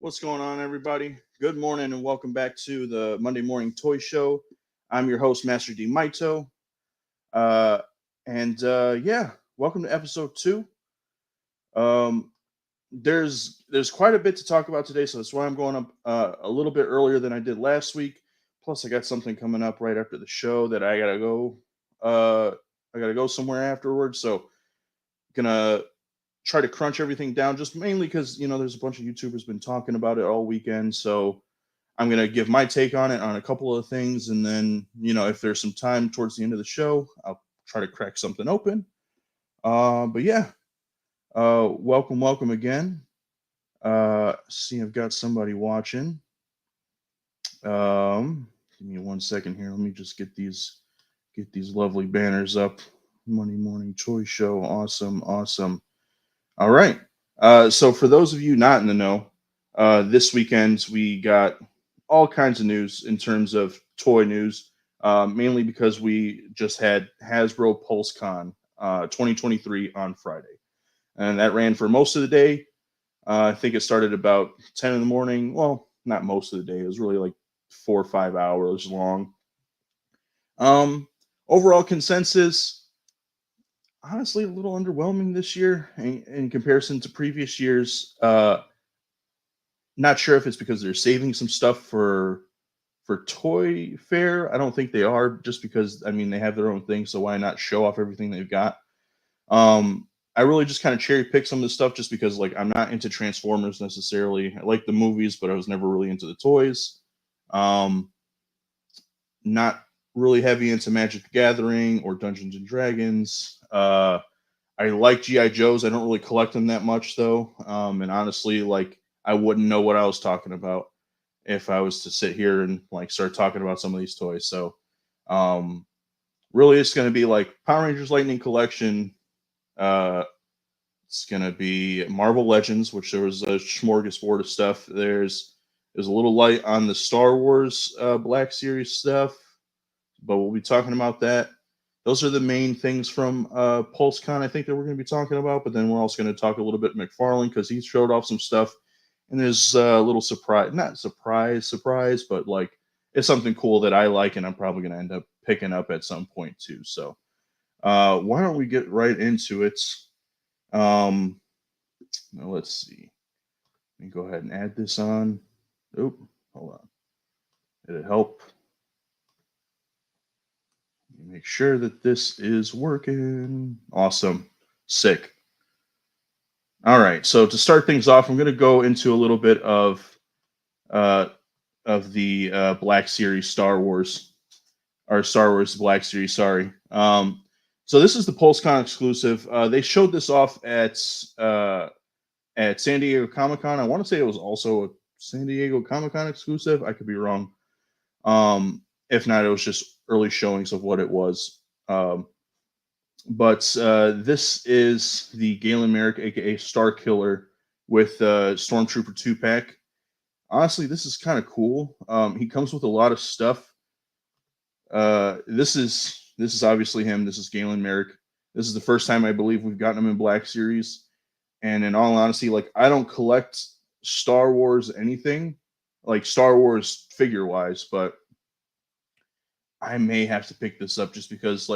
What's going on, everybody? Good morning, and welcome back to the Monday Morning Toy Show. I'm your host, Master D.Maito. Uh, and welcome to episode 2. Um, there's quite a bit to talk about today, so that's why I'm going up a little bit earlier than I did last week. Plus, I got something coming up right after the show that I gotta go. I gotta go somewhere afterwards, so gonna try to crunch everything down. Just mainly because there's a bunch of YouTubers been talking about it all weekend, so I'm gonna give my take on it on a couple of things, and then if there's some time towards the end of the show, I'll try to crack something open. But yeah, welcome again. See, I've got somebody watching. Give me 1 second here. Let me just get these lovely banners up. Monday Morning Toy Show, awesome. All right. So for those of you not in the know, this weekend we got all kinds of news in terms of toy news, mainly because we just had Hasbro Pulsecon 2023 on Friday, and that ran for most of the day. I think it started about 10 in the morning. Well, not most of the day. It was really like 4 or 5 hours long. Overall consensus, honestly, a little underwhelming this year in comparison to previous years. Not sure if it's because they're saving some stuff for Toy Fair. I don't think they are, just because they have their own thing, so why not show off everything they've got? I really just kind of cherry picked some of the stuff just because I'm not into Transformers necessarily. I like the movies, but I was never really into the toys. Um, Not really heavy into Magic the Gathering or Dungeons and Dragons. I like GI Joes. I don't really collect them that much though. And honestly, I wouldn't know what I was talking about if I was to sit here and start talking about some of these toys. So um, really, it's going to be like Power Rangers Lightning Collection. It's going to be Marvel Legends, which there was a smorgasbord of stuff. There's a little light on the Star Wars Black Series stuff, but we'll be talking about that. Those are the main things from PulseCon, I think, that we're going to be talking about. But then we're also going to talk a little bit McFarlane, because he showed off some stuff, and there's a little surprise, not surprise, but it's something cool that I like, and I'm probably going to end up picking up at some point too. So why don't we get right into it? Now let's see. Let me go ahead and add this on. Oop, hold on. Did it help? Make sure that this is working. Awesome. Sick. All right. So to start things off, I'm going to go into a little bit of the Black Series Star Wars, or Star Wars Black Series. Sorry. So this is the PulseCon exclusive. They showed this off at San Diego Comic-Con. I want to say it was also a San Diego Comic-Con exclusive. I could be wrong. If not, it was just early showings of what it was. But this is the Galen Merrick, aka Starkiller, with Stormtrooper 2-pack. Honestly, this is kind of cool. He comes with a lot of stuff. This is obviously him. This is Galen Merrick. This is the first time I believe we've gotten him in Black Series. And in all honesty, I don't collect Star Wars anything, like Star Wars figure wise, but I may have to pick this up just because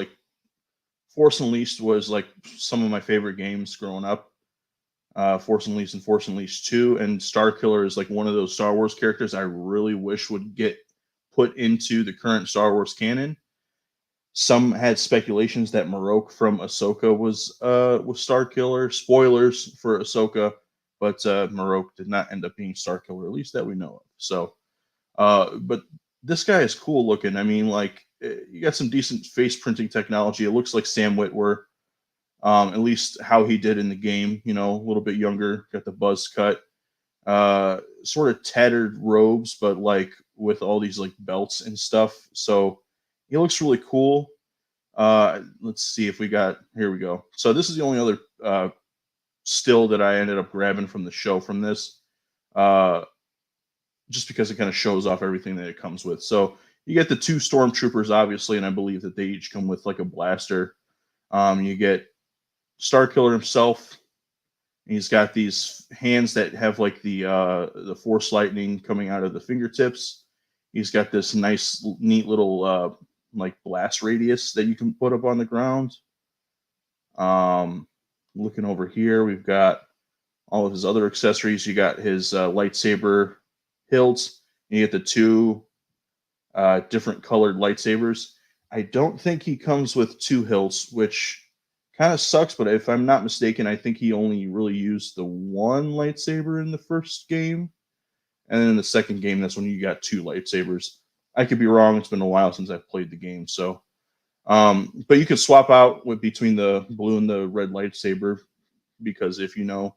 Force Unleashed was some of my favorite games growing up. Force Unleashed and Force Unleashed 2, and Starkiller is one of those Star Wars characters I really wish would get put into the current Star Wars canon. Some had speculations that Marok from Ahsoka was Starkiller. Spoilers for Ahsoka, but Marok did not end up being Starkiller, at least that we know of. So, but this guy is cool looking. You got some decent face printing technology. It looks like Sam Witwer, at least how he did in the game. A little bit younger, got the buzz cut, sort of tattered robes, but with all these belts and stuff. So he looks really cool. Let's see if we got. Here we go. So this is the only other still that I ended up grabbing from the show from this. Just because it kind of shows off everything that it comes with. So you get the 2 Stormtroopers, obviously, and I believe that they each come with a blaster. You get Starkiller himself. And he's got these hands that have like the force lightning coming out of the fingertips. He's got this nice, neat little like blast radius that you can put up on the ground. Looking over here, we've got all of his other accessories. You got his lightsaber hilts. You get the two different colored lightsabers. I don't think he comes with two hilts, which kind of sucks. But if I'm not mistaken, I think he only really used the one lightsaber in the first game, and then in the second game, that's when you got two lightsabers. I could be wrong. It's been a while since I've played the game, so. But you could swap out between the blue and the red lightsaber, because if you know,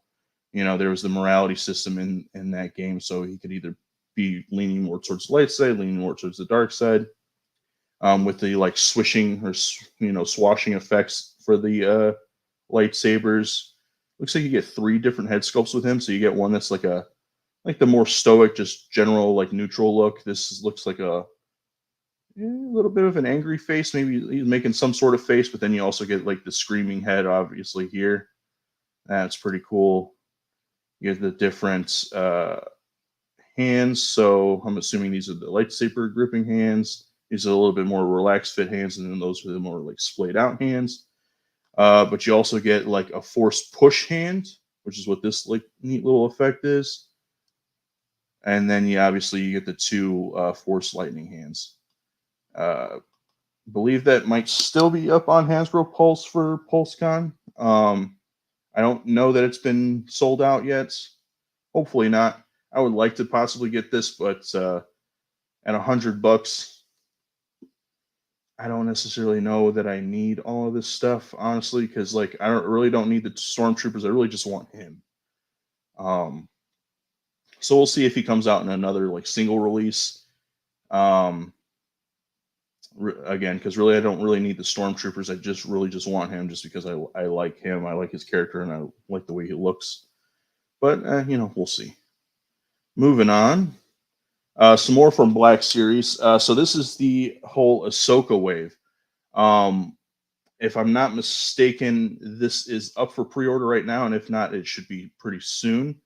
there was the morality system in that game, so he could either be leaning more towards the light side, leaning more towards the dark side. With the like swishing or swashing effects for the lightsabers. Looks like you get 3 different head sculpts with him. So you get one that's like the more stoic, just general like neutral look. This looks like a little bit of an angry face. Maybe he's making some sort of face, but then you also get like the screaming head, obviously here. That's pretty cool. You get the different hands. So I'm assuming these are the lightsaber gripping hands. These are a little bit more relaxed fit hands, and then those are the more like splayed out hands. But you also get like a force push hand, which is what this like neat little effect is. And then you get the 2 force lightning hands. Believe that might still be up on Hasbro Pulse for Pulsecon. I don't know that it's been sold out yet. Hopefully not. I would like to possibly get this, but at $100, I don't necessarily know that I need all of this stuff, honestly, because like I really don't need the stormtroopers. I really just want him. So we'll see if he comes out in another like single release. Again, because really I don't really need the stormtroopers. I just want him, just because I like him. I like his character, and I like the way he looks. But we'll see. Moving on. Some more from Black Series. So this is the whole Ahsoka wave. If I'm not mistaken, this is up for pre-order right now, and if not, it should be pretty soon.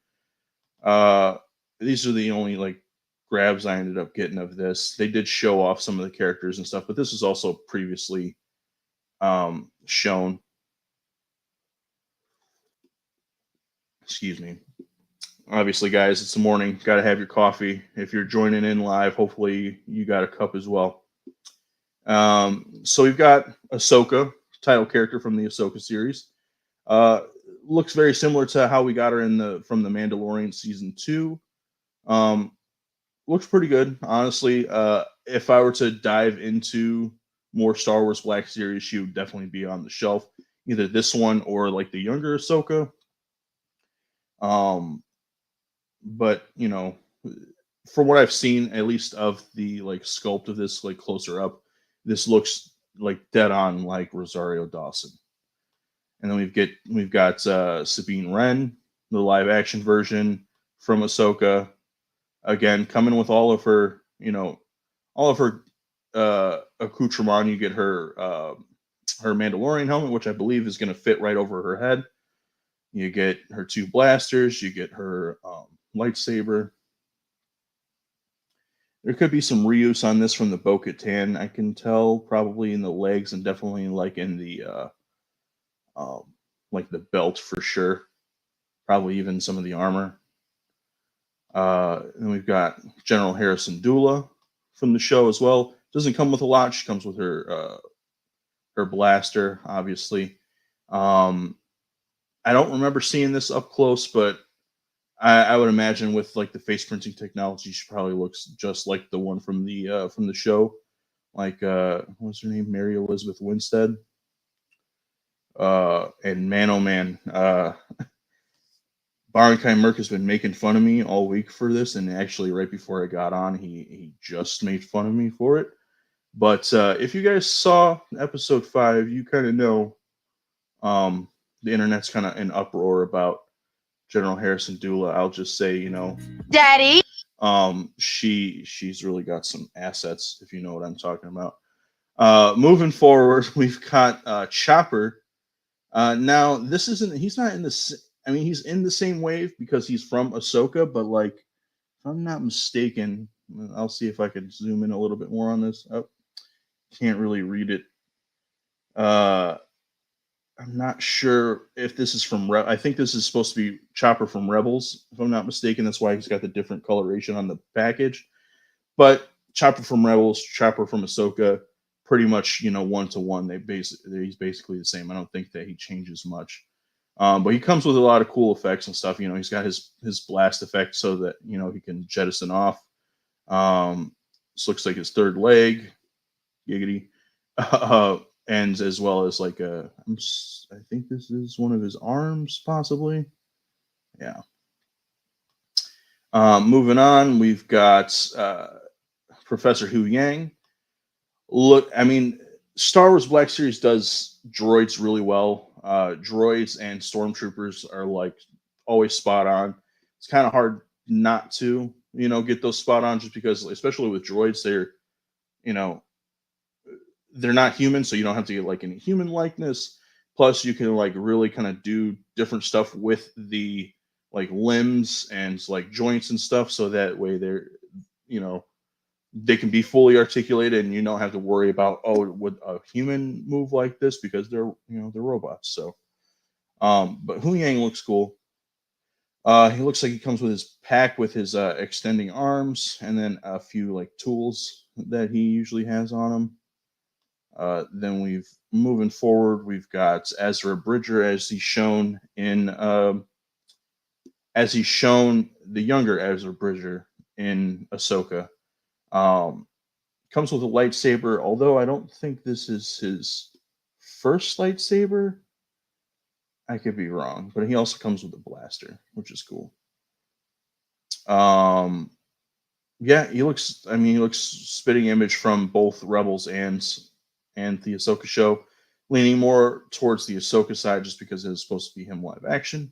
These are the only like grabs I ended up getting of this. They did show off some of the characters and stuff, but this was also previously shown. Excuse me. Obviously, guys, it's the morning. Got to have your coffee. If you're joining in live, hopefully you got a cup as well. So we've got Ahsoka, title character from the Ahsoka series. Looks very similar to how we got her from the Mandalorian season 2. Looks pretty good, honestly. If I were to dive into more Star Wars Black Series, she would definitely be on the shelf. Either this one or like the younger Ahsoka. But from what I've seen, at least of the like sculpt of this, like closer up, this looks like dead on like Rosario Dawson. And then we've got Sabine Wren, the live action version from Ahsoka. Again, coming with all of her accoutrement. You get her Mandalorian helmet, which I believe is going to fit right over her head. You get her 2 blasters. You get her lightsaber. There could be some reuse on this from the Bo-Katan. I can tell, probably in the legs, and definitely like in the like the belt for sure. Probably even some of the armor. And we've got General Harrison Dula from the show as well. Doesn't come with a lot. She comes with her blaster, obviously. I don't remember seeing this up close, but I would imagine with like the face printing technology, she probably looks just like the one from the show. Like what's her name? Mary Elizabeth Winstead. And man, oh man, Barankai Merc has been making fun of me all week for this, and actually right before I got on, he just made fun of me for it. But if you guys saw episode 5, you kind of know the internet's kind of in uproar about General Harrison Dula. I'll just say, Daddy. She's really got some assets, if you know what I'm talking about. Moving forward, we've got Chopper. Now he's not in the. I mean, he's in the same wave because he's from Ahsoka, but like, if I'm not mistaken, I'll see if I can zoom in a little bit more on this. Oh, can't really read it. Uh, I'm not sure if this is from I think this is supposed to be Chopper from Rebels, if I'm not mistaken. That's why he's got the different coloration on the package. But Chopper from Rebels, Chopper from Ahsoka, pretty much, you know, one to one. He's basically the same. I don't think that he changes much. But he comes with a lot of cool effects and stuff. You know, he's got his blast effect so that, you know, he can jettison off. This looks like his third leg, giggity, and as well as like I think this is one of his arms, possibly. Yeah. Moving on, we've got Professor Hu Yang. Look, I mean, Star Wars Black Series does droids really well. Droids and stormtroopers are like always spot on. It's kind of hard not to, you know, get those spot on, just because, especially with droids, you know, they're not human, so you don't have to get like any human likeness. Plus, you can like really kind of do different stuff with the like limbs and like joints and stuff, so that way they're, you know, they can be fully articulated, and you don't have to worry about, oh, would a human move like this, because they're, you know, they're robots. So but Hu Yang looks cool. He looks like he comes with his pack with his extending arms, and then a few like tools that he usually has on him. Then we've moving forward, we've got Ezra Bridger as he's shown the younger Ezra Bridger in Ahsoka. Um, Comes with a lightsaber, although I don't think this is his first lightsaber. I could be wrong, but he also comes with a blaster, which is cool. Um, yeah, he looks. I mean, he looks spitting image from both Rebels and the Ahsoka show, leaning more towards the Ahsoka side just because it is supposed to be him live action.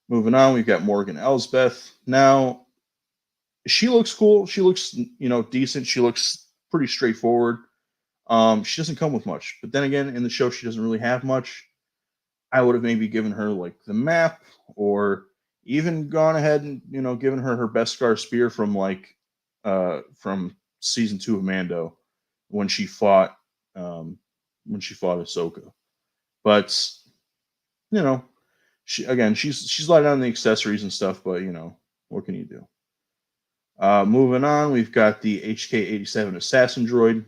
Moving on, we've got Morgan Elsbeth. Now, she looks cool. She looks, you know, decent. She looks pretty straightforward. She doesn't come with much, but then again, in the show, she doesn't really have much. I would have maybe given her like the map, or even gone ahead and, you know, given her her Beskar spear from season 2 of Mando, when she fought Ahsoka. But, you know, she's light on the accessories and stuff, but, you know, what can you do? Moving on, we've got the HK-87 assassin droid.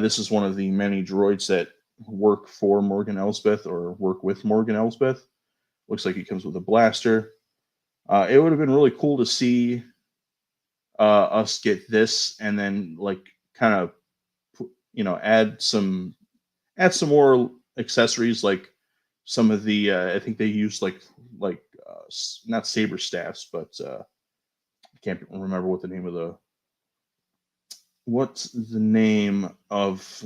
This is one of the many droids that work for Morgan Elsbeth, or work with Morgan Elsbeth. Looks like he comes with a blaster. It would have been really cool to see us get this, and then like kind of, you know, add some more accessories, like some of the I think they used not saber staffs, but I can't remember what the name of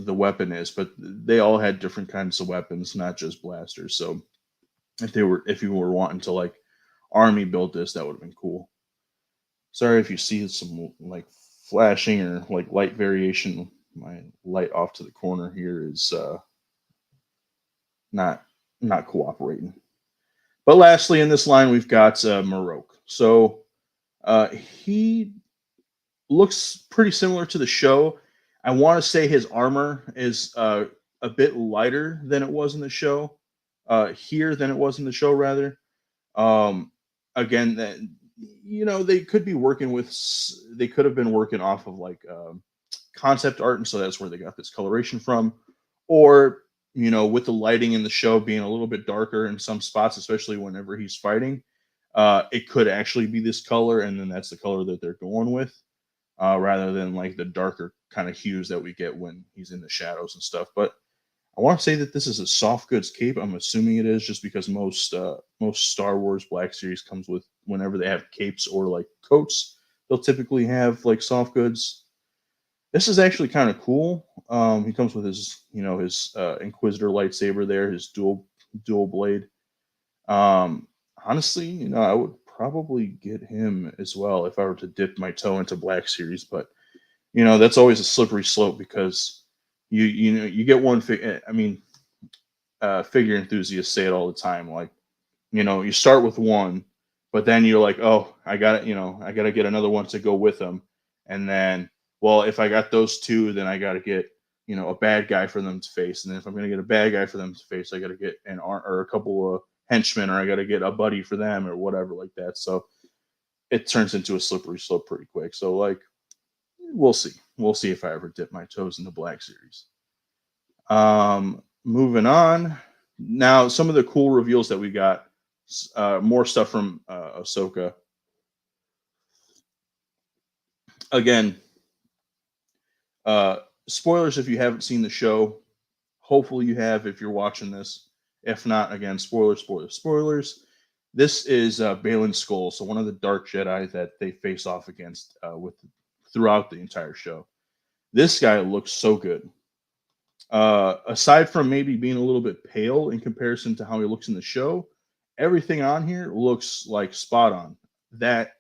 the weapon is, but they all had different kinds of weapons, not just blasters. So if you were wanting to like army build this, that would have been cool. Sorry if you see some like flashing or like light variation. My light off to the corner here is not cooperating. But lastly, in this line, we've got Marok. So he looks pretty similar to the show. I want to say his armor is a bit lighter than it was in the show. Here than it was in the show, rather. Um, Again, that, you know, they could have been working off of like concept art, and so that's where they got this coloration from. Or, you know, with the lighting in the show being a little bit darker in some spots, especially whenever he's fighting, it could actually be this color, and then that's the color that they're going with, rather than like the darker kind of hues that we get when he's in the shadows and stuff. But I want to say that this is a soft goods cape. I'm assuming it is, just because most Star Wars Black Series comes with, whenever they have capes or like coats, they'll typically have like soft goods. This is actually kind of cool. He comes with his, you know, his Inquisitor lightsaber there, his dual blade. Honestly, you know, I would probably get him as well if I were to dip my toe into Black Series, but you know, that's always a slippery slope, because you know, you get one I mean, figure enthusiasts say it all the time, like, You start with one, but then you're like, oh, I got to get another one to go with them. And then, well, if I got those two, then I got to get, a bad guy for them to face. And then if I'm going to get a bad guy for them to face, I got to get or a couple of henchmen, or I got to get a buddy for them or whatever like that. So it turns into a slippery slope pretty quick. So like, we'll see. We'll see if I ever dip my toes in the Black Series. Moving on. Now, some of the cool reveals that we got. More stuff from Ahsoka. Again, uh, spoilers if you haven't seen the show. Hopefully, you have if you're watching this. If not, again, spoilers, spoilers, spoilers. This is Balin Skull, so one of the Dark Jedi that they face off against with throughout the entire show. This guy looks so good. Aside from maybe being a little bit pale in comparison to how he looks in the show, everything on here looks like spot on. That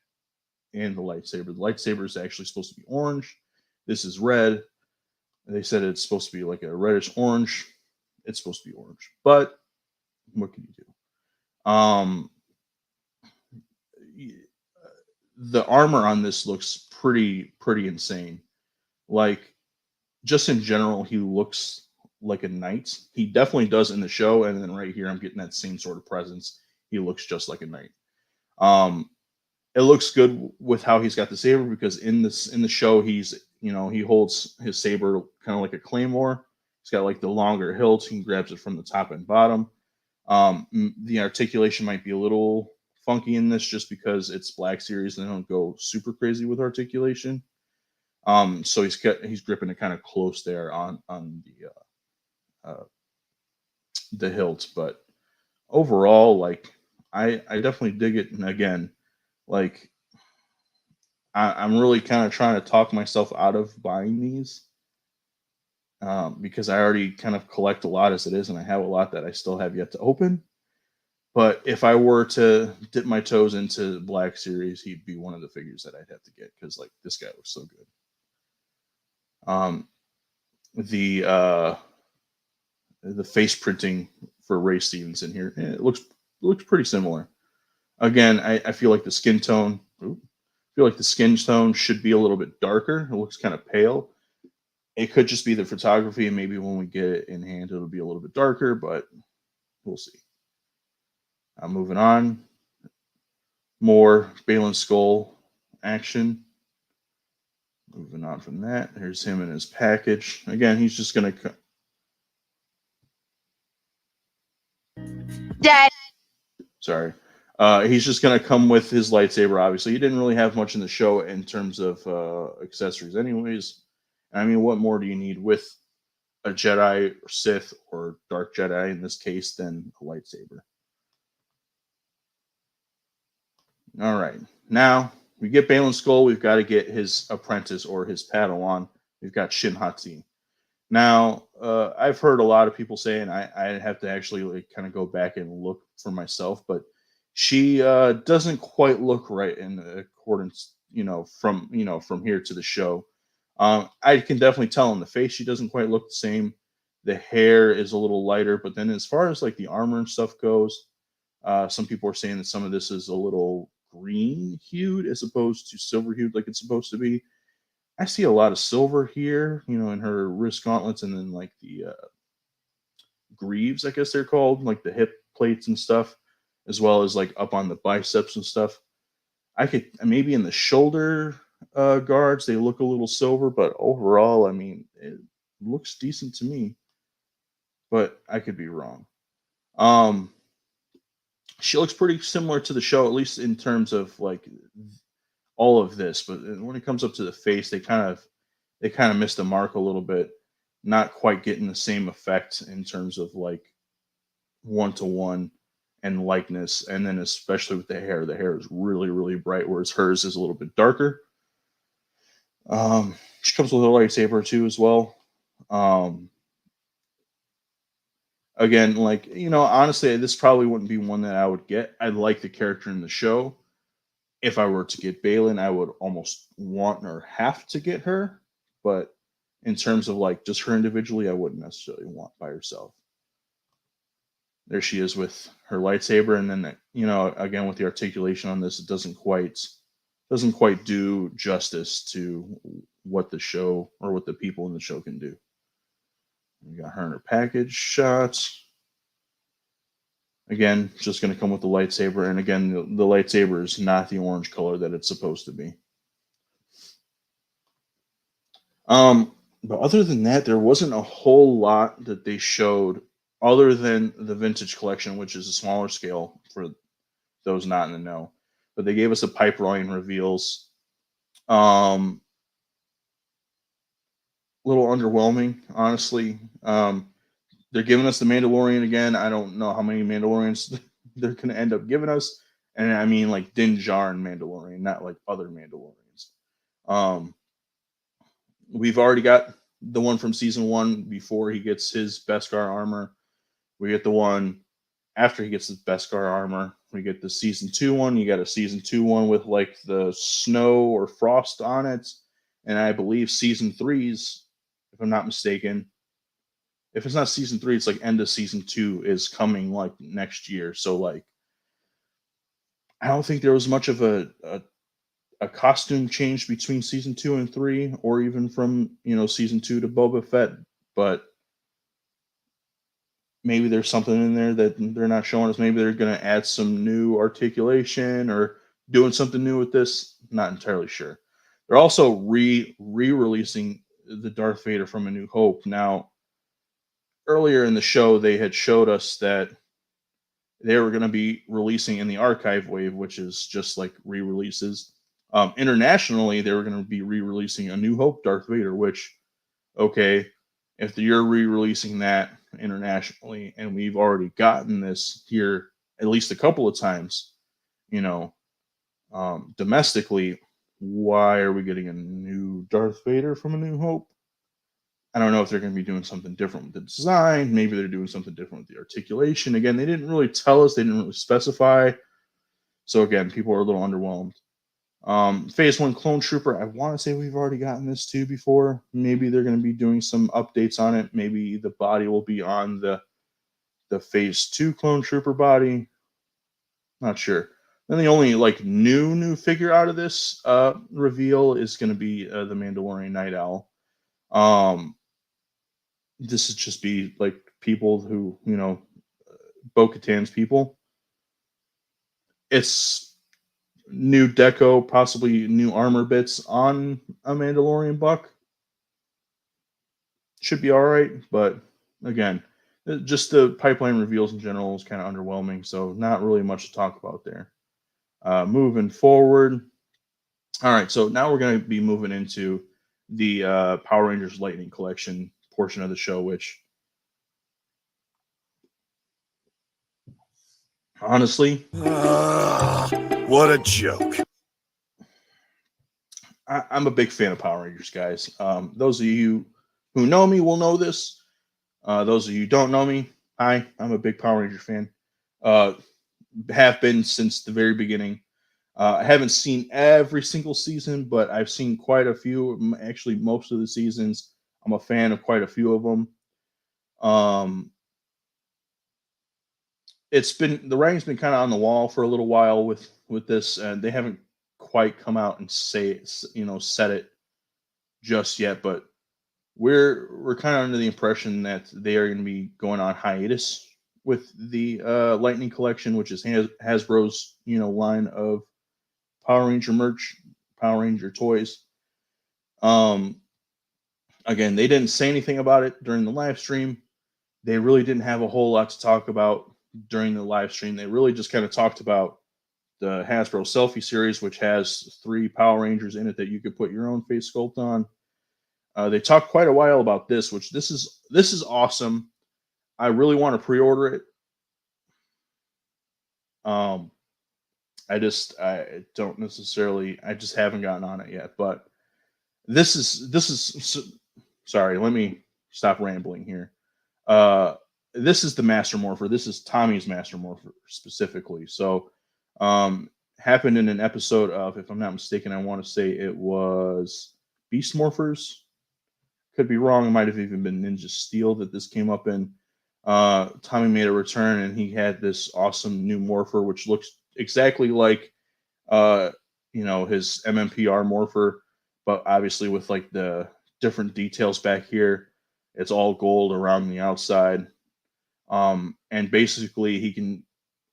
and the lightsaber. The lightsaber is actually supposed to be orange. This is red. They said it's supposed to be like a reddish orange. It's supposed to be orange, but what can you do? The armor on this looks pretty insane. Like, just in general, he looks like a knight. He definitely does in the show, and then right here, I'm getting that same sort of presence. He looks just like a knight. Um, it looks good with how he's got the saber, because in the show, he holds his saber kind of like a claymore. He's got like the longer hilt. He grabs it from the top and bottom. The articulation might be a little funky in this, just because it's Black Series and they don't go super crazy with articulation. So he's gripping it kind of close there on the hilt, but overall, like, I definitely dig it. And again, like, I'm really kind of trying to talk myself out of buying these, because I already kind of collect a lot as it is, and I have a lot that I still have yet to open. But if I were to dip my toes into Black Series, he'd be one of the figures that I'd have to get, because like, this guy looks so good. The the face printing for Ray Stevenson here, it looks pretty similar. Again, I feel like the skin tone. I feel like the skin tone should be a little bit darker. It looks kind of pale. It could just be the photography, and maybe when we get it in hand, it'll be a little bit darker, but we'll see. Moving on. More Balin Skull action. Moving on from that, here's him in his package. Again, he's just gonna. Dad. Sorry. He's just gonna come with his lightsaber. Obviously, he didn't really have much in the show in terms of accessories, anyways. I mean, what more do you need with a Jedi or Sith or Dark Jedi in this case than a lightsaber? All right, now we get Balin Skull. We've got to get his apprentice or his Padawan. We've got Shin Hati. Now, I've heard a lot of people saying I have to actually like kind of go back and look for myself, but she doesn't quite look right in accordance, from here to the show. I can definitely tell in the face she doesn't quite look the same. The hair is a little lighter, but then as far as like the armor and stuff goes, some people are saying that some of this is a little green hued as opposed to silver hued like it's supposed to be. I see a lot of silver here, in her wrist gauntlets, and then like the greaves, I guess they're called, like the hip plates and stuff, as well as like up on the biceps and stuff. I could maybe in the shoulder guards they look a little silver, but overall, I mean, it looks decent to me. But I could be wrong. Um, she looks pretty similar to the show, at least in terms of like all of this. But when it comes up to the face, they kind of missed the mark a little bit, not quite getting the same effect in terms of like one to one and likeness. And then especially with the hair is really really bright, whereas hers is a little bit darker. She comes with a lightsaber too as well. Um, Again, like, honestly, this probably wouldn't be one that I would get. I like the character in the show. If I were to get Balin, I would almost want or have to get her. But in terms of like just her individually, I wouldn't necessarily want by herself. there she is with her lightsaber, and then again with the articulation on this, it doesn't quite do justice to what the show or what the people in the show can do. We got her in her package shots. Again, just going to come with the lightsaber, and again, the lightsaber is not the orange color that it's supposed to be. But other than that, there wasn't a whole lot that they showed other than the vintage collection, which is a smaller scale for those not in the know. But they gave us a pipe rolling reveals. Little underwhelming, honestly. They're giving us the Mandalorian again. I don't know how many Mandalorians they're going to end up giving us, and I mean like Din Djarin Mandalorian, not like other Mandalorians. We've already got the one from season 1 before he gets his Beskar armor. We get the one after he gets his Beskar armor. We get the season 2 one. You got a season 2 one with like the snow or frost on it, and I believe season 3's, if I'm not mistaken, if it's not season 3, it's like end of season 2 is coming like next year. So like, I don't think there was much of a costume change between season 2 and 3, or even from season 2 to Boba Fett, but maybe there's something in there that they're not showing us. Maybe they're going to add some new articulation or doing something new with this. Not entirely sure. They're also re-releasing the Darth Vader from A New Hope. Now, earlier in the show, they had showed us that they were going to be releasing in the archive wave, which is just like re-releases. Internationally, they were going to be re-releasing A New Hope Darth Vader, which, okay, if you're re-releasing that internationally, and we've already gotten this here at least a couple of times, domestically, why are we getting a new Darth Vader from A New Hope? I don't know if they're going to be doing something different with the design. Maybe they're doing something different with the articulation. Again, they didn't really tell us. They didn't really specify. So again, people are a little underwhelmed. Phase 1 Clone Trooper, I want to say we've already gotten this too before. Maybe they're going to be doing some updates on it. Maybe the body will be on the Phase 2 Clone Trooper body. Not sure. Then the only like new figure out of this reveal is going to be the Mandalorian Night Owl. This is just be like people who, Bo-Katan's people. It's new deco, possibly new armor bits on a Mandalorian buck. Should be all right, but again, just the pipeline reveals in general is kind of underwhelming, so not really much to talk about there. Moving forward. All right, so now we're going to be moving into the Power Rangers Lightning Collection portion of the show, which honestly, what a joke. I'm a big fan of Power Rangers, guys. Those of you who know me will know this. Those of you who don't know me, hi, I'm a big Power Ranger fan. Have been since the very beginning. I haven't seen every single season, but I've seen quite a few. Actually, most of the seasons. I'm a fan of quite a few of them. It's been the writing's been kind of on the wall for a little while with this, and they haven't quite come out and said it just yet. But we're kind of under the impression that they are going to be going on hiatus with the Lightning Collection, which is Hasbro's line of Power Ranger merch, Power Ranger toys. Again, they didn't say anything about it during the live stream. They really didn't have a whole lot to talk about during the live stream. They really just kind of talked about the Hasbro Selfie series, which has 3 Power Rangers in it that you could put your own face sculpt on. They talked quite a while about this, which this is awesome. I really want to pre-order it. I don't necessarily. I just haven't gotten on it yet. But this is. Sorry, let me stop rambling here. This is the Master Morpher. This is Tommy's Master Morpher specifically. So, happened in an episode of, if I'm not mistaken, I want to say it was Beast Morphers. Could be wrong. It might have even been Ninja Steel that this came up in. Tommy made a return, and he had this awesome new morpher, which looks exactly like uh, his MMPR morpher, but obviously with like the different details back here. It's all gold around the outside. And basically he can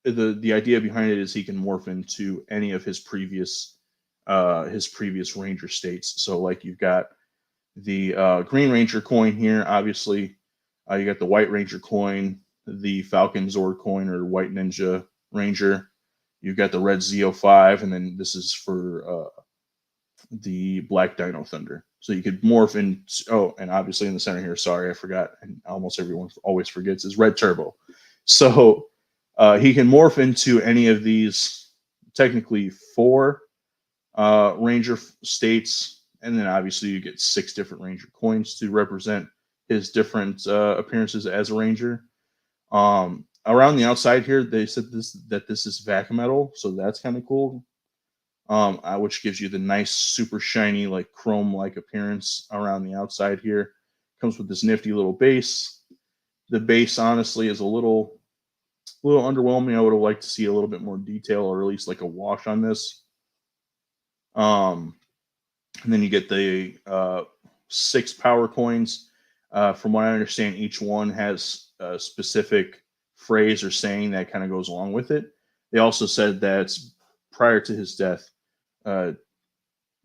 the idea behind it is he can morph into any of his previous ranger states. So like you've got the green ranger coin here, obviously. You got the white ranger coin, the falcon zord coin, or white ninja ranger. You've got the red Z05, and then this is for the black dino thunder. So you could morph in. Oh, and obviously in the center here, sorry, I forgot, and almost everyone always forgets, is red turbo. So he can morph into any of these, technically four ranger states, and then obviously you get 6 different ranger coins to represent his different appearances as a ranger. Around the outside here, they said this is vac metal, so that's kind of cool. Which gives you the nice, super shiny, like chrome-like appearance around the outside here. Comes with this nifty little base. The base, honestly, is a little underwhelming. I would have liked to see a little bit more detail, or at least like a wash on this. And then you get the 6 power coins. From what I understand, each one has a specific phrase or saying that kind of goes along with it. They also said that prior to his death,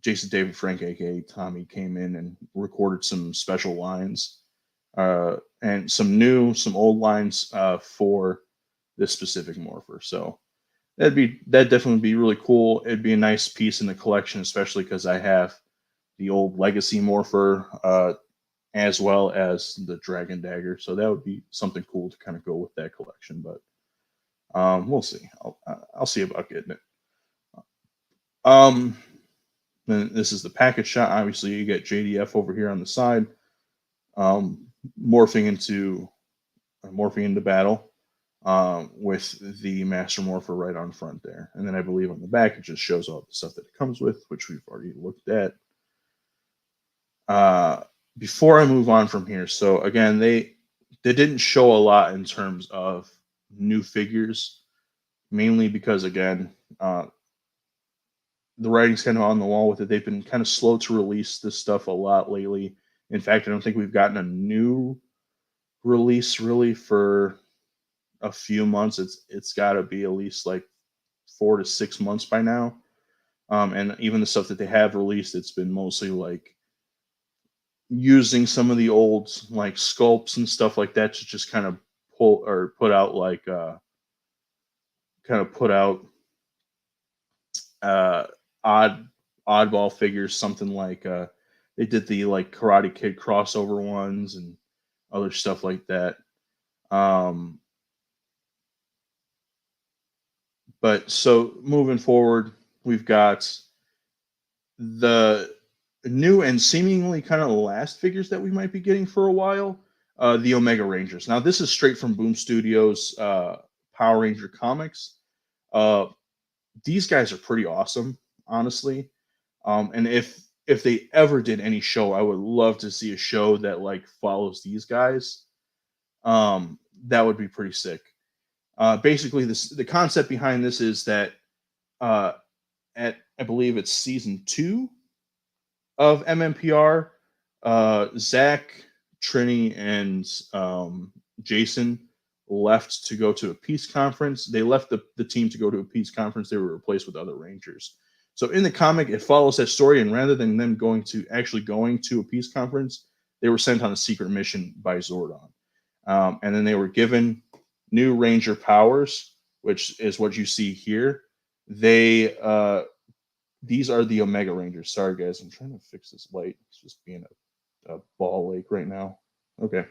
Jason David Frank, aka Tommy, came in and recorded some special lines, and some old lines for this specific morpher. So that'd definitely be really cool. It'd be a nice piece in the collection, especially because I have the old Legacy morpher, as well as the Dragon Dagger. So that would be something cool to kind of go with that collection. But we'll see. I'll see about getting it. Then this is the package shot. Obviously, you get JDF over here on the side, morphing into battle, with the Master Morpher right on front there. And then I believe on the back it just shows all the stuff that it comes with, which we've already looked at. Before I move on from here, so again, they didn't show a lot in terms of new figures, mainly because again, the writing's kind of on the wall with it. They've been kind of slow to release this stuff a lot lately. In fact, I don't think we've gotten a new release really for a few months. It's got to be at least like 4 to 6 months by now. And even the stuff that they have released, it's been mostly like using some of the old like sculpts and stuff like that to just kind of put out like uh oddball figures, something like they did the like Karate Kid crossover ones and other stuff like that. But so moving forward, we've got the new and seemingly kind of the last figures that we might be getting for a while, the Omega Rangers. Now, this is straight from Boom Studios Power Ranger comics. These guys are pretty awesome, honestly. And if they ever did any show, I would love to see a show that like follows these guys. That would be pretty sick. Basically, the concept behind this is that at I believe it's season 2 of MMPR, Zach, Trini, and Jason left to go to a peace conference. They left the team to go to a peace conference. They were replaced with other Rangers. So in the comic, it follows that story, and rather than them going to a peace conference, they were sent on a secret mission by Zordon. And then they were given new Ranger powers, which is what you see here. These are the Omega Rangers. Sorry, guys, I'm trying to fix this light. It's just being a ball lake right now. Okay.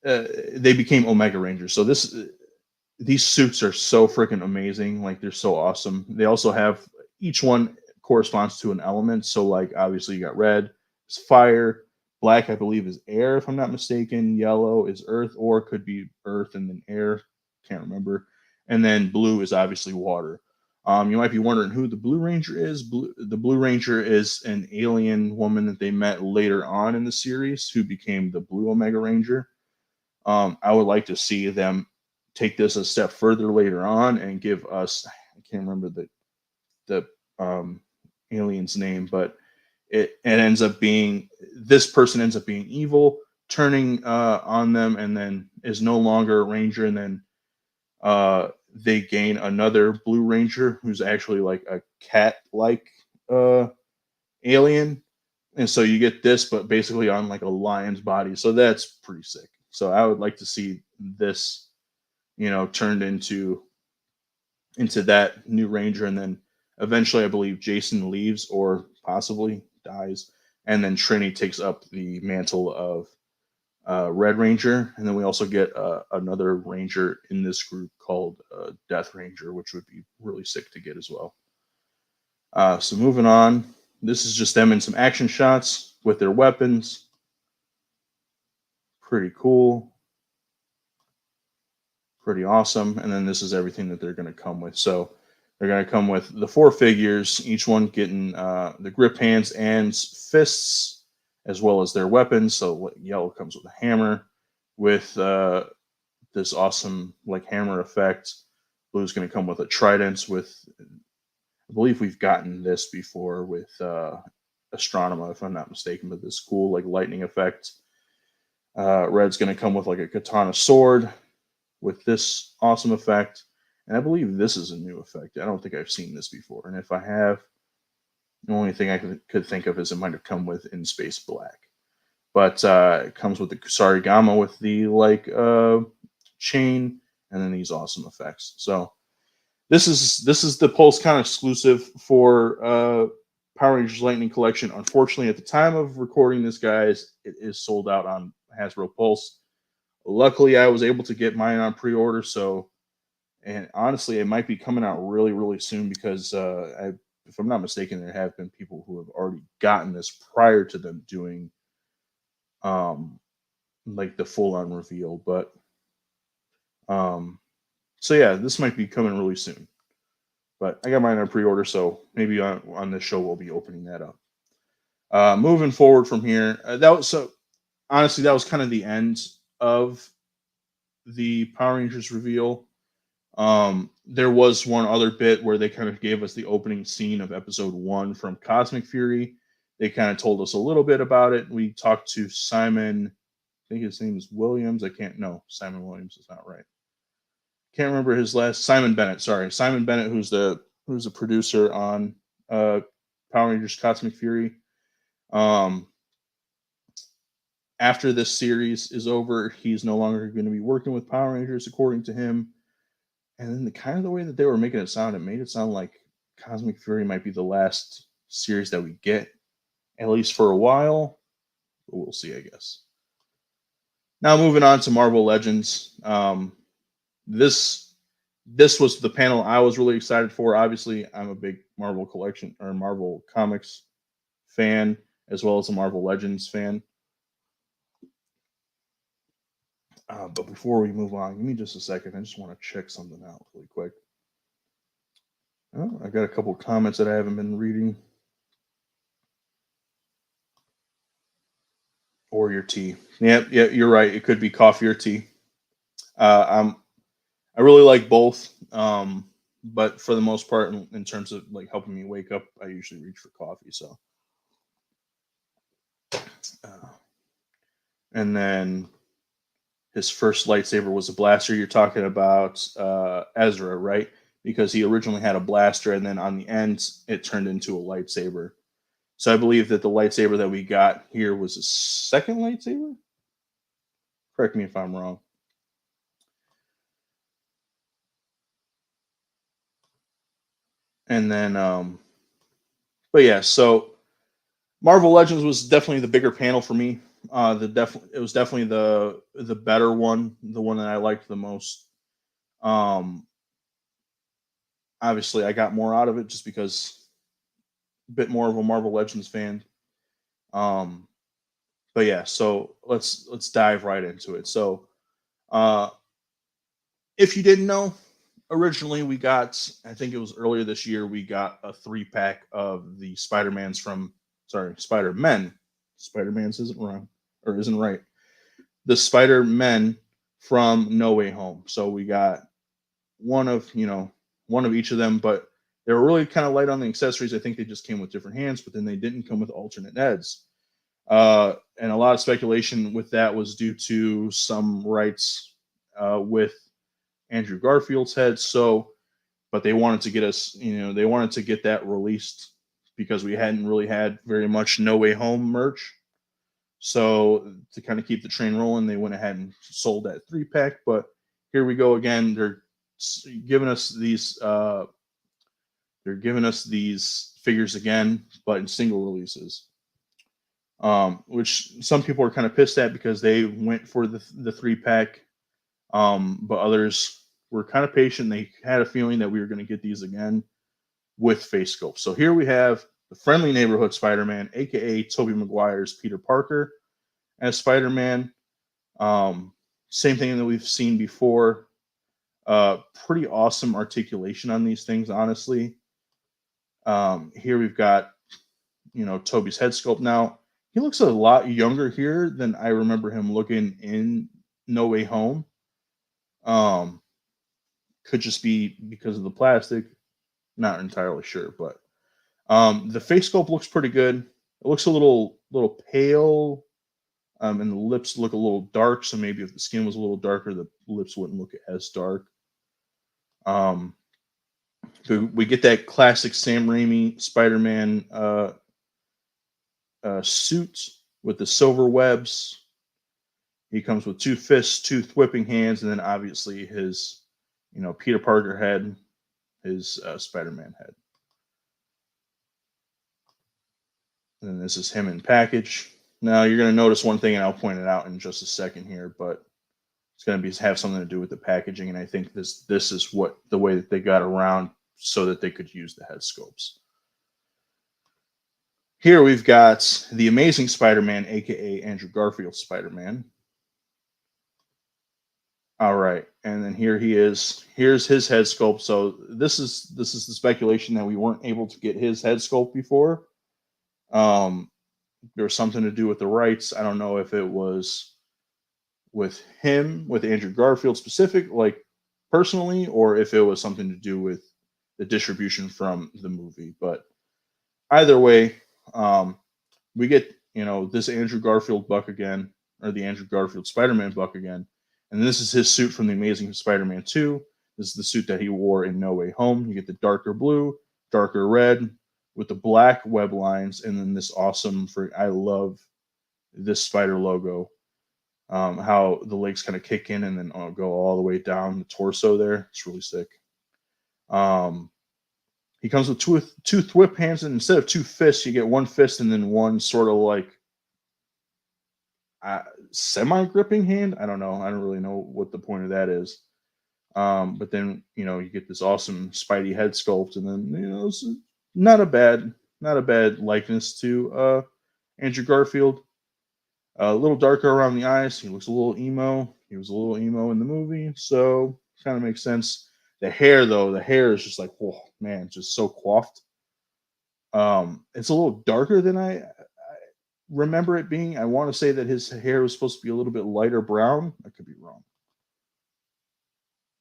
They became Omega Rangers. So these suits are so freaking amazing. Like they're so awesome. They also have each one corresponds to an element. So like obviously you got red is fire, black I believe is air if I'm not mistaken, yellow is earth or it could be earth and then air, can't remember, and then blue is obviously water. You might be wondering who the Blue Ranger is. The Blue Ranger is an alien woman that they met later on in the series who became the Blue Omega Ranger. I would like to see them take this a step further later on and give us, I can't remember the alien's name, but it ends up being, this person ends up being evil, turning on them, and then is no longer a ranger, and then they gain another Blue Ranger who's actually like a cat-like alien, and so you get this, but basically on like a lion's body. So that's pretty sick. So I would like to see this, turned into that new Ranger, and then eventually I believe Jason leaves or possibly dies, and then Trini takes up the mantle of Red Ranger, and then we also get another Ranger in this group called Death Ranger, which would be really sick to get as well. So moving on, this is just them in some action shots with their weapons. Pretty cool. Pretty awesome. And then this is everything that they're going to come with. So they're going to come with the 4 figures, each one getting the grip hands and fists, as well as their weapons. So yellow comes with a hammer with this awesome like hammer effect. Blue's going to come with a trident with, I believe we've gotten this before with Astronema, if I'm not mistaken, but this cool like lightning effect. Red's going to come with like a katana sword with this awesome effect. And I believe this is a new effect. I don't think I've seen this before. And if I have, the only thing I could think of is it might have come with In Space Black. But it comes with the Kusarigama with the like chain, and then these awesome effects. So this is the Pulsecon exclusive for Power Rangers Lightning Collection. Unfortunately, at the time of recording this, guys, it is sold out on Hasbro Pulse. Luckily, I was able to get mine on pre-order. So, and honestly, it might be coming out really, really soon because if I'm not mistaken, there have been people who have already gotten this prior to them doing like the full-on reveal. But so yeah, this might be coming really soon. But I got mine on pre-order, so maybe on this show we'll be opening that up. Moving forward from here, honestly, that was kind of the end of the Power Rangers reveal. There was one other bit where they kind of gave us the opening scene of episode 1 from Cosmic Fury. They kind of told us a little bit about it. We talked to Simon, I think his name is Williams. Simon Williams is not right. Can't remember his last. Simon Bennett. Sorry, Simon Bennett, who's the producer on Power Rangers Cosmic Fury. After this series is over, he's no longer going to be working with Power Rangers, according to him. And then the way that they were making it sound, it made it sound like Cosmic Fury might be the last series that we get, at least for a while. But we'll see, I guess. Now moving on to Marvel Legends. This was the panel I was really excited for. Obviously, I'm a big Marvel Comics fan, as well as a Marvel Legends fan. But before we move on, give me just a second. I just want to check something out really quick. Oh, I got a couple comments that I haven't been reading. Or your tea. Yeah, you're right. It could be coffee or tea. I really like both, but for the most part, in terms of like helping me wake up, I usually reach for coffee. So, and then his first lightsaber was a blaster. You're talking about Ezra, right? Because he originally had a blaster, and then on the end, it turned into a lightsaber. So I believe that the lightsaber that we got here was a second lightsaber. Correct me if I'm wrong. And then, but yeah, so Marvel Legends was definitely the bigger panel for me. It was definitely the better one, the one that I liked the most. Obviously, I got more out of it just because a bit more of a Marvel Legends fan. But yeah, so let's dive right into it. So, if you didn't know, originally we got, I think it was earlier this year, we got a 3-pack of the Spider-Mans from, sorry, Spider-Men. Spider-Man's isn't wrong, or isn't right. The Spider-Men from No Way Home. So we got one of, one of each of them, but they were really kind of light on the accessories. I think they just came with different hands, but then they didn't come with alternate heads. And a lot of speculation with that was due to some rights with Andrew Garfield's head. So, but they wanted to get us, they wanted to get that released because we hadn't really had very much No Way Home merch. So to kind of keep the train rolling, they went ahead and sold that 3-pack. But here we go again. They're giving us these. They're giving us these figures again, but in single releases. Which some people are kind of pissed at because they went for the 3-pack, but others were kind of patient. They had a feeling that we were going to get these again with face sculpt. So here we have the friendly neighborhood Spider-Man, aka Tobey Maguire's Peter Parker as Spider-Man. Same thing that we've seen before. Pretty awesome articulation on these things, honestly. Here we've got, Tobey's head sculpt now. He looks a lot younger here than I remember him looking in No Way Home. Could just be because of the plastic. Not entirely sure, but the face sculpt looks pretty good. It looks a little pale, and the lips look a little dark. So maybe if the skin was a little darker, the lips wouldn't look as dark. So we get that classic Sam Raimi Spider-Man suit with the silver webs. He comes with 2 fists, 2 whipping hands, and then obviously his, Peter Parker head, his Spider-Man head. And then this is him in package. Now you're going to notice one thing, and I'll point it out in just a second here, but it's going to have something to do with the packaging, and I think this is what the way that they got around so that they could use the head sculpts. Here we've got the Amazing Spider-Man, aka Andrew Garfield's Spider-Man. All right, and then here he is. Here's his head sculpt. So this is the speculation that we weren't able to get his head sculpt before. There was something to do with the rights. I don't know if it was with him, with Andrew Garfield specific, like personally, or if it was something to do with the distribution from the movie. But either way, we get, this Andrew Garfield buck again, or the Andrew Garfield Spider-Man buck again. And this is his suit from the Amazing Spider-Man 2. This is the suit that he wore in No Way Home. You get the darker blue, darker red with the black web lines, and then this awesome, I love this spider logo. How the legs kind of kick in and then go all the way down the torso there. It's really sick. He comes with two whip hands, and instead of 2 fists, you get 1 fist and then one sort of like semi-gripping hand. I don't know. I don't really know what the point of that is. But then, you get this awesome Spidey head sculpt, and then, it's not a bad likeness to Andrew Garfield. A little darker around the eyes. He looks a little emo. He was a little emo in the movie, so kind of makes sense. The hair, though, is just like, oh man, just so coiffed. It's a little darker than I remember it being. I want to say that his hair was supposed to be a little bit lighter brown. I could be wrong.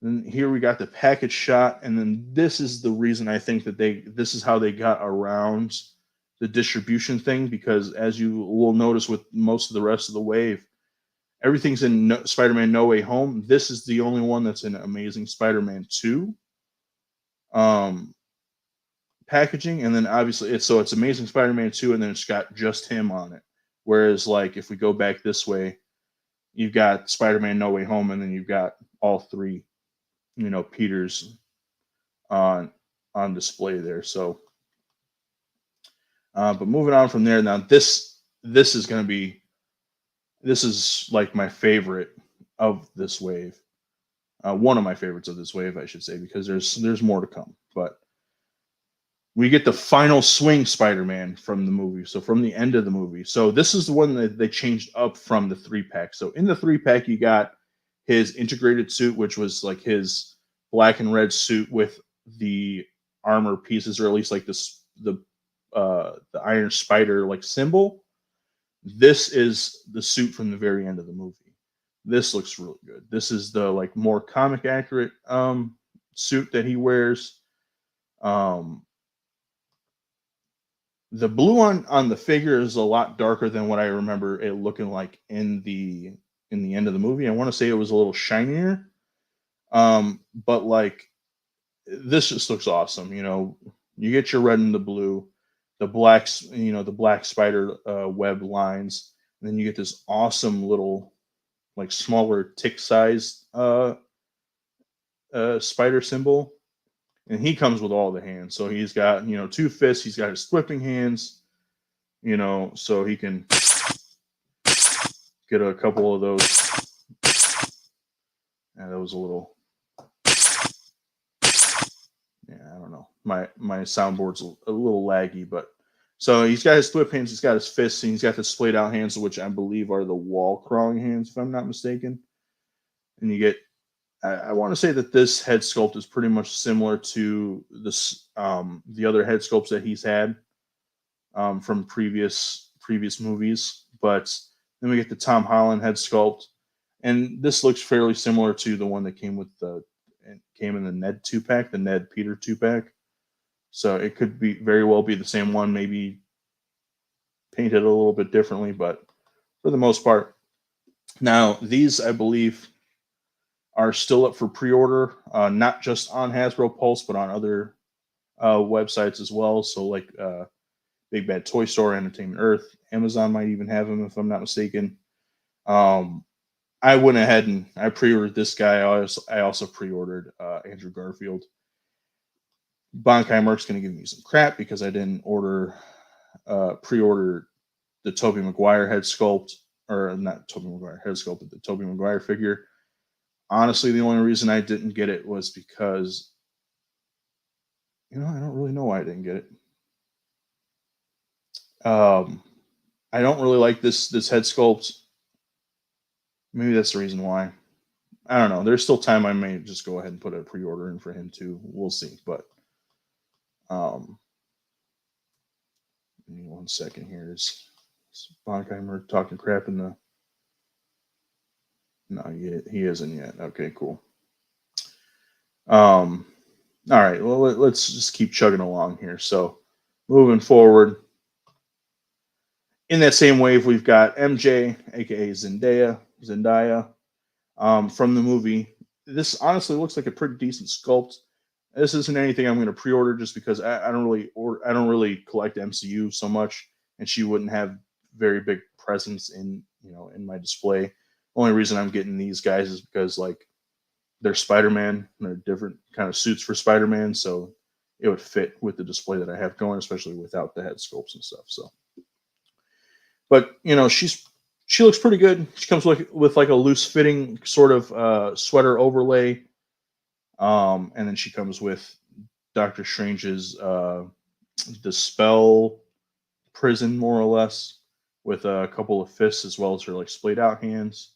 And here we got the package shot, and then this is the reason I think that this is how they got around the distribution thing, because as you will notice with most of the rest of the wave, everything's in Spider-Man No Way Home. This is the only one that's in Amazing Spider-Man 2 packaging, and then obviously it's Amazing Spider-Man 2, and then it's got just him on it. Whereas, like, if we go back this way, you've got Spider-Man No Way Home, and then you've got all 3, Peters on display there. So, but moving on from there, now this is like my favorite of this wave. One of my favorites of this wave, I should say, because there's more to come. But we get the final swing Spider-Man from the movie, so from the end of the movie. So this is the one that they changed up from the 3-pack. So in the 3-pack, you got his integrated suit, which was like his black and red suit with the armor pieces, or at least like the Iron Spider like symbol. This is the suit from the very end of the movie. This looks really good. This is the like more comic accurate suit that he wears. Um, the blue on the figure is a lot darker than what I remember it looking like in the end of the movie. I want to say it was a little shinier. But like this just looks awesome. You know, you get your red and the blue, the blacks, you know, the black spider web lines, and then you get this awesome little like smaller tick sized spider symbol. And he comes with all the hands. So he's got, you know, two fists, he's got his flipping hands, you know, so he can get a couple of those. And that was a little, yeah, I don't know. My soundboard's a little laggy, but so he's got his flip hands, he's got his fists, and he's got the splayed out hands, which I believe are the wall crawling hands, if I'm not mistaken. And you get, I want to say that this head sculpt is pretty much similar to this the other head sculpts that he's had from previous movies. But then we get the Tom Holland head sculpt, and this looks fairly similar to the one that came with came in the Ned 2-pack, the Ned Peter 2-pack. So it could be very well be the same one, maybe painted a little bit differently, but for the most part. Now these, I believe, are still up for pre-order, not just on Hasbro Pulse, but on other websites as well. So like Big Bad Toy Store, Entertainment Earth, Amazon might even have them if I'm not mistaken. I went ahead and I pre-ordered this guy. I also pre-ordered Andrew Garfield. Bankai Merc's going to give me some crap because I didn't pre-order the Tobey Maguire head sculpt, or not Tobey Maguire head sculpt, but the Tobey Maguire figure. Honestly, the only reason I didn't get it was because, you know, I don't really know why I didn't get it. I don't really like this head sculpt. Maybe that's the reason why. I don't know. There's still time. I may just go ahead and put a pre-order in for him too. We'll see. But give me 1 second here. Is Bonkheimer talking crap in the? No, he isn't yet. Okay, cool. All right. Well, let's just keep chugging along here. So, moving forward, in that same wave, we've got MJ, aka Zendaya, from the movie. This honestly looks like a pretty decent sculpt. This isn't anything I'm going to pre-order just because I don't really collect MCU so much, and she wouldn't have very big presence in my display. Only reason I'm getting these guys is because like they're Spider-Man, and they're different kind of suits for Spider-Man, so it would fit with the display that I have going, especially without the head sculpts and stuff. So, but you know, she looks pretty good. She comes with like a loose fitting sort of sweater overlay, and then she comes with Doctor Strange's the spell prison, more or less, with a couple of fists as well as her like splayed out hands.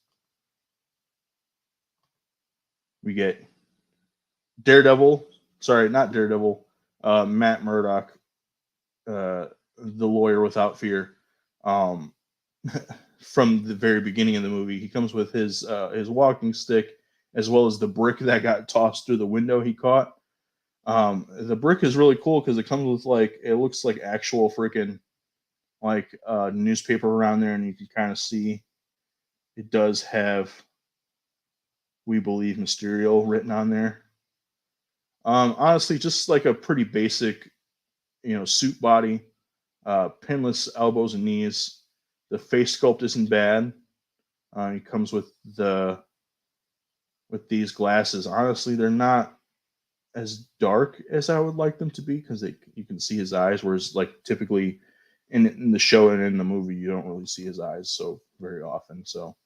We get Daredevil. Sorry, not Daredevil. Matt Murdock, the lawyer without fear. From the very beginning of the movie, he comes with his walking stick as well as the brick that got tossed through the window he caught. The brick is really cool because it comes with like, it looks like actual freaking like newspaper around there, and you can kind of see it does have "We Believe Mysterio" written on there. Honestly, just like a pretty basic, suit body, pinless elbows and knees. The face sculpt isn't bad. It comes with these glasses. Honestly, they're not as dark as I would like them to be because you can see his eyes, whereas like typically in the show and in the movie you don't really see his eyes so very often. So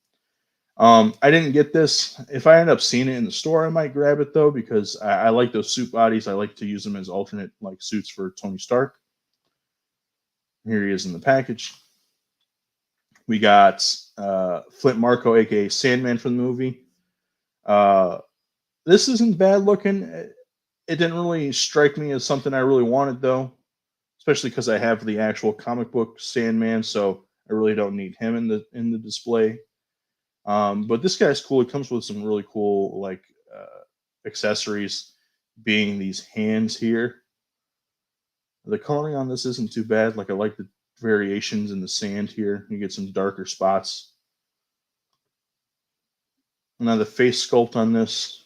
I didn't get this. If I end up seeing it in the store, I might grab it though because I like those suit bodies. I like to use them as alternate like suits for Tony Stark. Here he is in the package. We got Flint Marko, aka Sandman from the movie. This isn't bad looking. It didn't really strike me as something I really wanted though, especially because I have the actual comic book Sandman, so I really don't need him in the display. But this guy's cool. It comes with some really cool like accessories, being these hands here. The coloring on this isn't too bad. Like I like the variations in the sand here. You get some darker spots. Now the face sculpt on this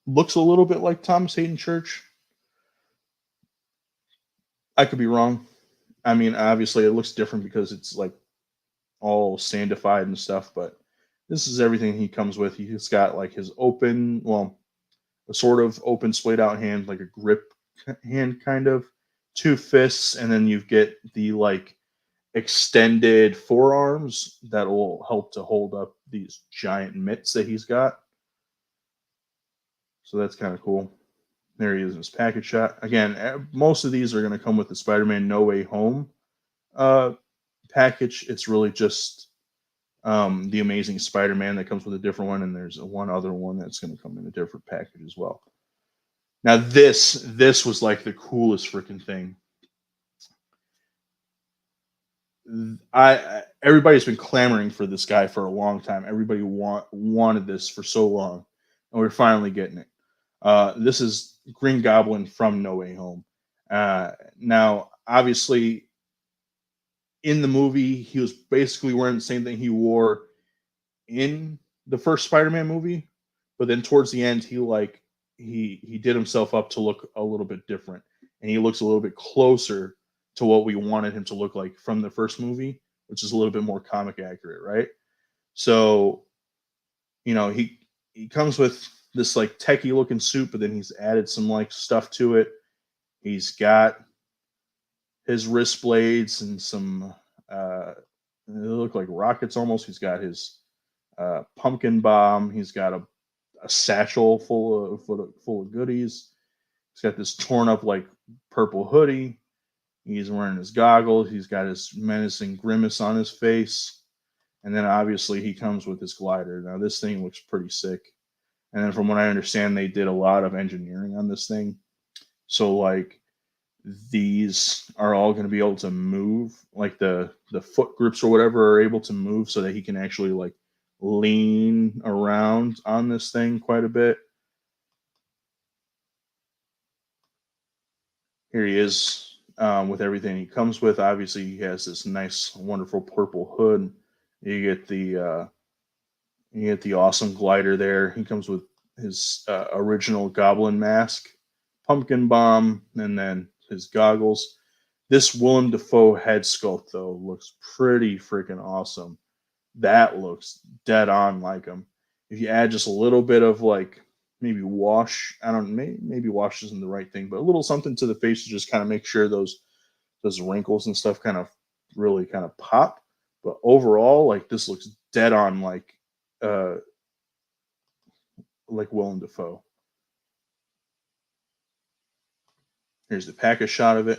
looks a little bit like Thomas Hayden Church. I could be wrong. I mean, obviously it looks different because it's like all sandified and stuff, but this is everything he comes with. He's got like his open, well, a sort of open splayed out hand, like a grip hand kind of, two fists, and then you get the like extended forearms that will help to hold up these giant mitts that he's got. So that's kind of cool. There he is in his package shot. Again, most of these are going to come with the Spider-Man No Way Home uh, package. It's really just the Amazing Spider-Man that comes with a different one, and there's one other one that's going to come in a different package as well. Now this was like the coolest freaking thing. Everybody's been clamoring for this guy for a long time. Everybody wanted this for so long, and we're finally getting it. This is Green Goblin from No Way Home. Now, obviously, in the movie, he was basically wearing the same thing he wore in the first Spider-Man movie, but then towards the end, he did himself up to look a little bit different, and he looks a little bit closer to what we wanted him to look like from the first movie, which is a little bit more comic accurate, right? So, he comes with this like techie looking suit, but then he's added some like stuff to it. He's got his wrist blades and some they look like rockets almost. He's got his pumpkin bomb. He's got a satchel full of goodies. He's got this torn up like purple hoodie. He's wearing his goggles. He's got his menacing grimace on his face. And then obviously he comes with his glider. Now this thing looks pretty sick. And then from what I understand, they did a lot of engineering on this thing. So like these are all going to be able to move, like the foot grips or whatever are able to move so that he can actually like lean around on this thing quite a bit. Here he is with everything he comes with. Obviously, he has this nice, wonderful purple hood. You get the awesome glider there. He comes with his original Goblin mask, pumpkin bomb, and then his goggles. This Willem Dafoe head sculpt though looks pretty freaking awesome. That looks dead on like him. If you add just a little bit of like maybe wash, I don't know, maybe wash isn't the right thing, but a little something to the face to just kind of make sure those wrinkles and stuff kind of really kind of pop. But overall, like this looks dead on uh like Willem Dafoe. Here's the package shot of it.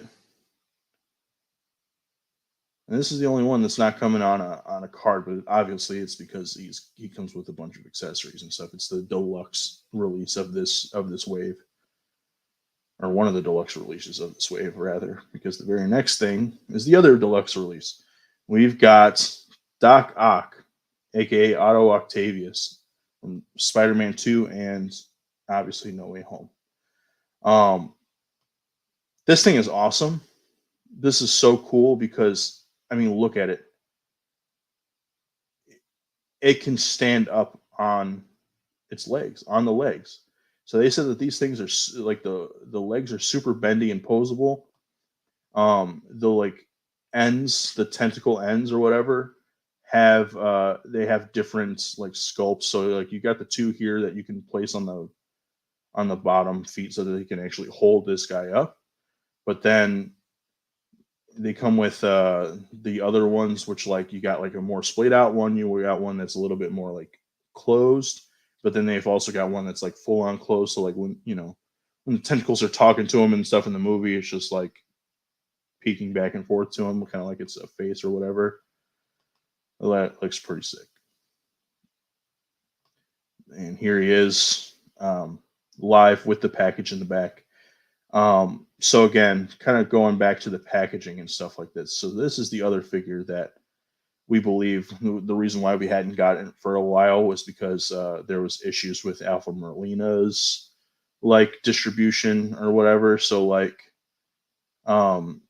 And this is the only one that's not coming on a card, but obviously it's because he comes with a bunch of accessories and stuff. It's the deluxe release of this wave, or one of the deluxe releases of this wave, rather, because the very next thing is the other deluxe release. We've got Doc Ock, aka Otto Octavius, from Spider-Man 2 and obviously No Way Home. This thing is awesome. This is so cool because I mean, look at it. It can stand up on its legs, on the legs. So they said that these things are like the legs are super bendy and posable. The like ends, the tentacle ends or whatever, have they have different like sculpts. So like you got the two here that you can place on the bottom feet so that they can actually hold this guy up. But then they come with the other ones, which like you got like a more splayed out one. You got one that's a little bit more like closed, but then they've also got one that's like full on closed. So like when the tentacles are talking to him and stuff in the movie, it's just like peeking back and forth to him, kind of like it's a face or whatever. Well, that looks pretty sick. And here he is, live with the package in the back. So again, kind of going back to the packaging and stuff like this. So this is the other figure that we believe the reason why we hadn't gotten it for a while was because there was issues with Alpha Merlina's like distribution or whatever. So like,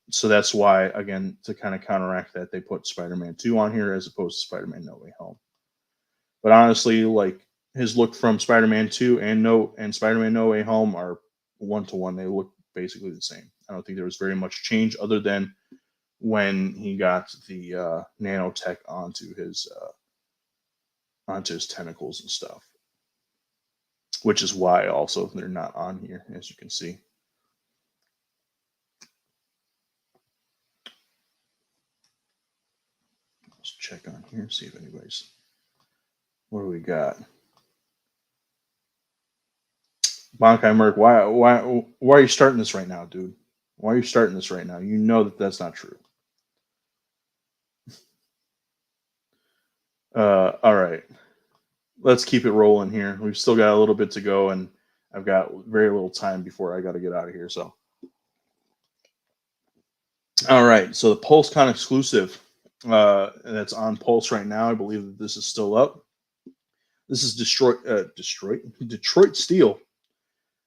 so that's why, again, to kind of counteract that, they put Spider-Man 2 on here as opposed to Spider-Man No Way Home. But honestly, like his look from Spider-Man 2 and Spider-Man No Way Home are one to one. They look basically the same. I don't think there was very much change other than when he got the nanotech onto his tentacles and stuff, which is why also they're not on here, as you can see. Let's check on here, see if anybody's. What do we got? Bankai Merc, why are you starting this right now, dude? Why are you starting this right now? You know that that's not true. All right, let's keep it rolling here. We've still got a little bit to go, and I've got very little time before I got to get out of here. So, all right. So the Pulsecon exclusive that's on Pulse right now. I believe that this is still up. This is Detroit Steel.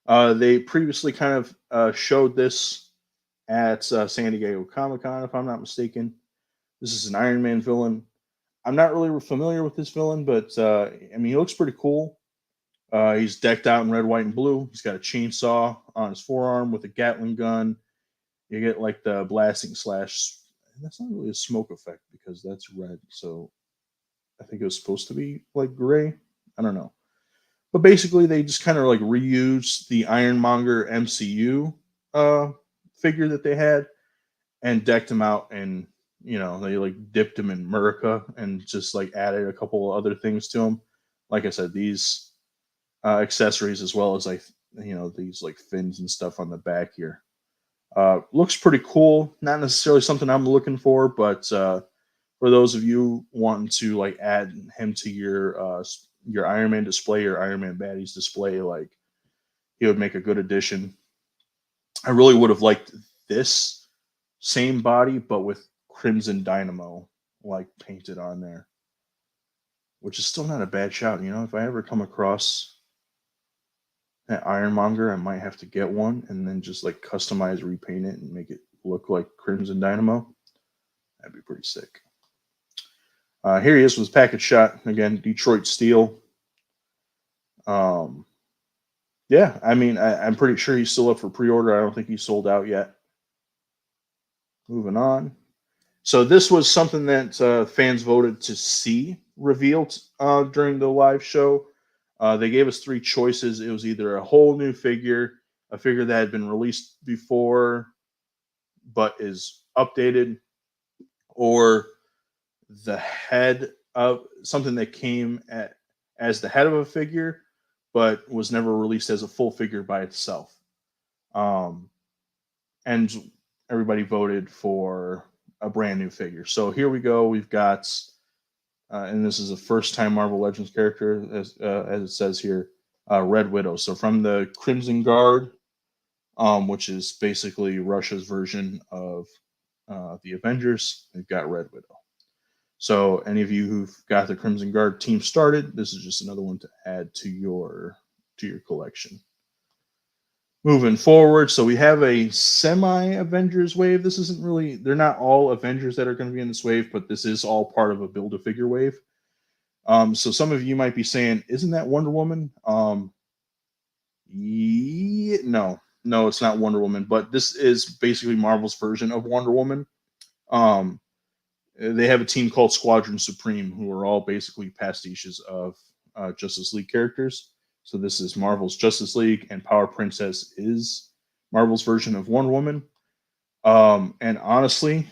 They previously kind of showed this at San Diego Comic Con, if I'm not mistaken. This is an Iron Man villain. I'm not really familiar with this villain, but I mean, he looks pretty cool. He's decked out in red, white, and blue. He's got a chainsaw on his forearm with a Gatling gun. You get like the blasting slash. That's not really a smoke effect because that's red. So I think it was supposed to be like gray. I don't know. But basically, they just kind of like reused the Ironmonger MCU uh, figure that they had and decked him out, and they like dipped him in Murica and just like added a couple of other things to him. Like I said, these accessories as well as like these like fins and stuff on the back here. Looks pretty cool. Not necessarily something I'm looking for, but for those of you wanting to like add him to your Iron Man display, your Iron Man baddies display, like he would make a good addition. I really would have liked this same body, but with Crimson Dynamo like painted on there, which is still not a bad shout. If I ever come across an Ironmonger, I might have to get one and then just like customize, repaint it, and make it look like Crimson Dynamo. That'd be pretty sick. Here he is with his package shot again, Detroit Steel. Yeah, I mean, I'm pretty sure he's still up for pre-order. I don't think he's sold out yet. Moving on. So this was something that fans voted to see revealed during the live show. They gave us three choices. It was either a whole new figure, a figure that had been released before but is updated, or the head of something that came as the head of a figure but was never released as a full figure by itself. And everybody voted for a brand new figure. So here we go. We've got, and this is a first-time Marvel Legends character, as it says here, Red Widow. So from the Crimson Guard, which is basically Russia's version of the Avengers, we've got Red Widow. So any of you who've got the Crimson Guard team started, this is just another one to add to your collection. Moving forward, so we have a semi-Avengers wave. This isn't really, they're not all Avengers that are going to be in this wave, but this is all part of a Build-A-Figure wave. So some of you might be saying, isn't that Wonder Woman? No, it's not Wonder Woman, but this is basically Marvel's version of Wonder Woman. They have a team called Squadron Supreme, who are all basically pastiches of Justice League characters. So this is Marvel's Justice League, and Power Princess is Marvel's version of Wonder Woman. And honestly,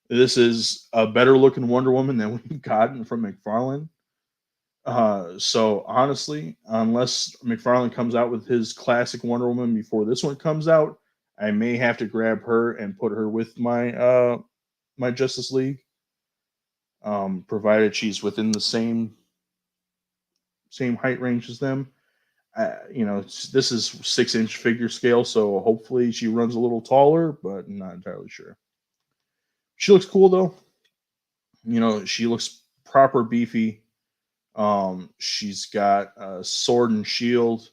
this is a better looking Wonder Woman than we've gotten from McFarlane. So honestly, unless McFarlane comes out with his classic Wonder Woman before this one comes out, I may have to grab her and put her with my my Justice League, provided she's within the same same height range as them. This is 6-inch figure scale, so hopefully she runs a little taller, but I'm not entirely sure. She looks cool though. She looks proper beefy. She's got a sword and shield.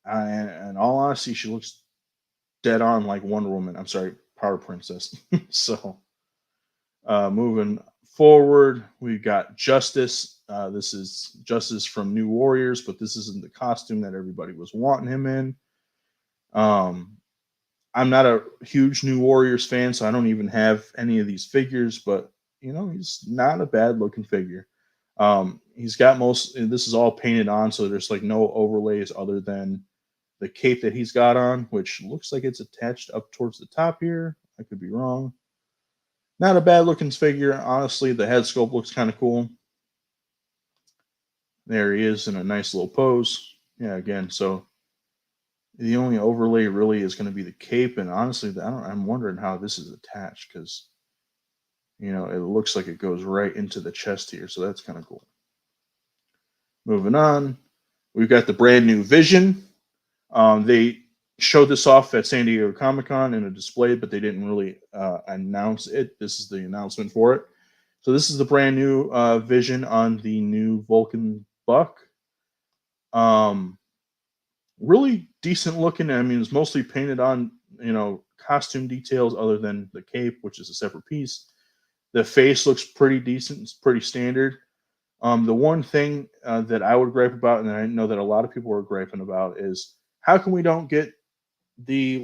And in all honesty, she looks dead on like Wonder Woman. I'm sorry, Power Princess. So, moving forward, we've got Justice. This is Justice from New Warriors, but this isn't the costume that everybody was wanting him in. I'm not a huge New Warriors fan, so I don't even have any of these figures, but he's not a bad looking figure. He's got this is all painted on, so there's like no overlays other than the cape that he's got on, which looks like it's attached up towards the top here. I could be wrong. Not a bad looking figure. Honestly, the head sculpt looks kind of cool. There he is in a nice little pose. Yeah, again, so the only overlay really is going to be the cape, and honestly, I'm wondering how this is attached because it looks like it goes right into the chest here, so that's kind of cool. Moving on, we've got the brand new Vision. They showed this off at San Diego Comic-Con in a display, but they didn't really announce it. This is the announcement for it. So this is the brand new Vision on the new Vulcan Buck. Really decent looking. I mean, it's mostly painted on, costume details other than the cape, which is a separate piece. The face looks pretty decent. It's pretty standard. The one thing that I would gripe about, and I know that a lot of people are griping about, is how come we don't get the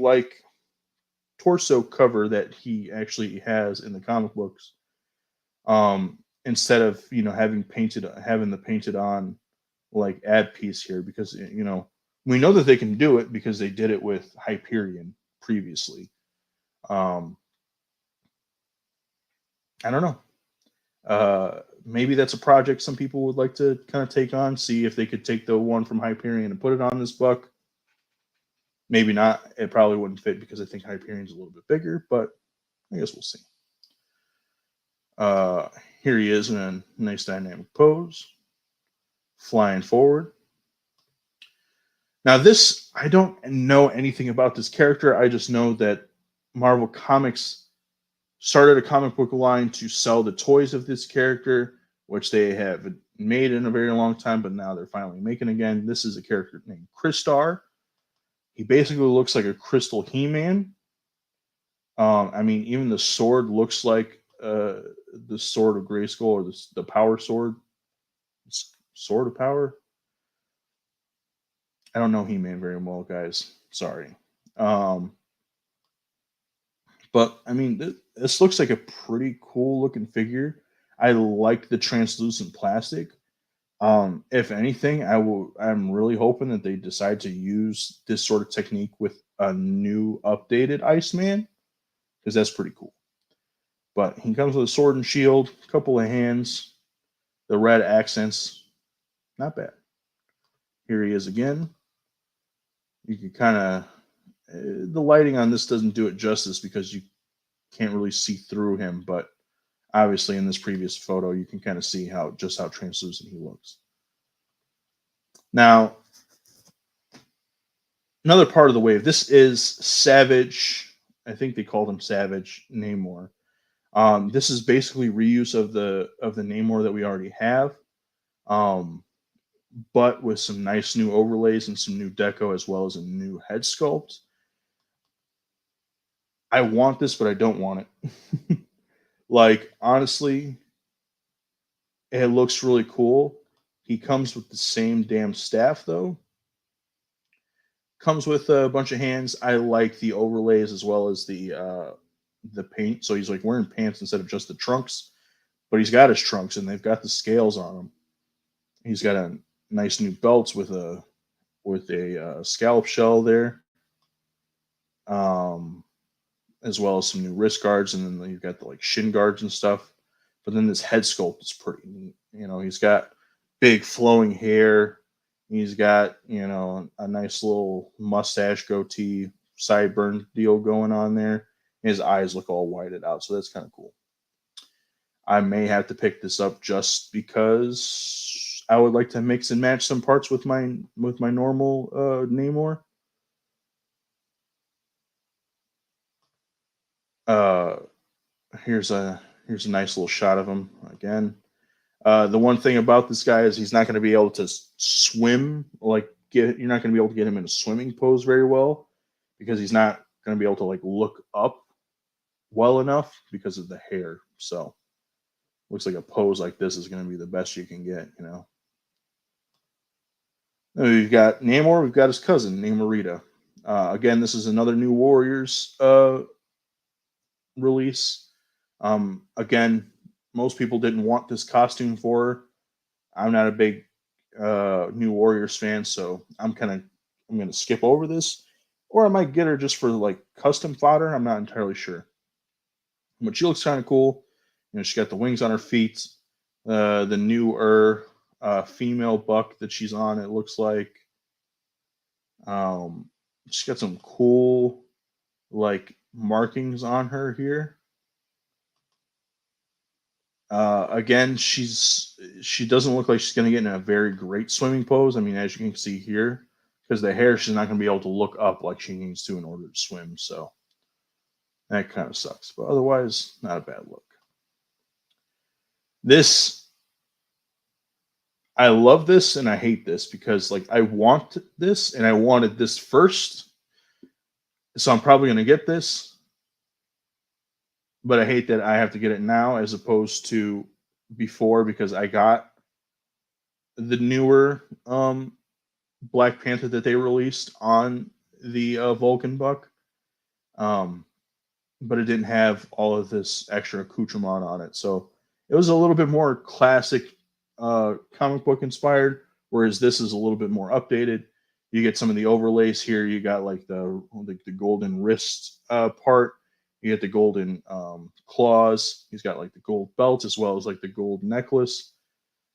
torso cover that he actually has in the comic books, instead of having the painted on ad piece here, because we know that they can do it because they did it with Hyperion previously. I don't know. Maybe that's a project some people would like to kind of take on, see if they could take the one from Hyperion and put it on this buck. Maybe not. It probably wouldn't fit because I think Hyperion's a little bit bigger, but I guess we'll see. Here he is in a nice dynamic pose, flying forward. Now this, I don't know anything about this character. I just know that Marvel Comics started a comic book line to sell the toys of this character, which they have made in a very long time, but now they're finally making again. This is a character named Crystar. He basically looks like a crystal He-Man. I mean, even the sword looks like the sword of Grayskull, or the power sword. Sword of power? I don't know He-Man very well, guys. Sorry. But I mean, this looks like a pretty cool looking figure. I like the translucent plastic. If anything, I'm really hoping that they decide to use this sort of technique with a new updated Iceman, because that's pretty cool. But he comes with a sword and shield, a couple of hands, the red accents, not bad. Here he is again. You can kind of, the lighting on this doesn't do it justice because you can't really see through him, but obviously in this previous photo you can kind of see how translucent he looks. Now, another part of the wave, this is Savage, I think they called him Savage Namor. This is basically reuse of the Namor that we already have, but with some nice new overlays and some new deco, as well as a new head sculpt. I want this, but I don't want it. Honestly, it looks really cool. He comes with the same damn staff, though. Comes with a bunch of hands. I like the overlays as well as the paint. So he's wearing pants instead of just the trunks, but he's got his trunks and they've got the scales on them. He's got a nice new belts with a scallop shell there, as well as some new wrist guards, and then you've got the shin guards and stuff. But then this head sculpt is pretty neat. He's got big flowing hair. He's got a nice little mustache, goatee, sideburn deal going on there. His eyes look all whited out, so that's kind of cool. I may have to pick this up just because I would like to mix and match some parts with my normal Namor. Uh, here's a nice little shot of him again. The one thing about this guy is he's not going to be able to swim. You're not going to be able to get him in a swimming pose very well because he's not going to be able to like look up well enough because of the hair. So looks like a pose like this is going to be the best you can get. We've got Namor. We've got his cousin Namorita. Again, this is another New Warriors release. Again, most people didn't want this costume for her. I'm not a big New Warriors fan, so I'm gonna skip over this, or I might get her just for like custom fodder. I'm not entirely sure, but she looks kind of cool. She got the wings on her feet. The newer female buck that she's on, it looks like. She's got some cool like markings on her here. Again, she doesn't look like she's going to get in a very great swimming pose. I mean, as you can see here, because the hair, she's not going to be able to look up like she needs to in order to swim. So that kind of sucks. But otherwise, not a bad look. This, I love this and I hate this because like I want this and I wanted this first. So I'm probably going to get this, but I hate that I have to get it now as opposed to before because I got the newer Black Panther that they released on the Vulcan buck, um, but it didn't have all of this extra accoutrement on it. So it was a little bit more classic comic book inspired, whereas this is a little bit more updated. You get some of the overlays here. You got like the golden wrist part. You get the golden claws. He's got like the gold belt as well as like the gold necklace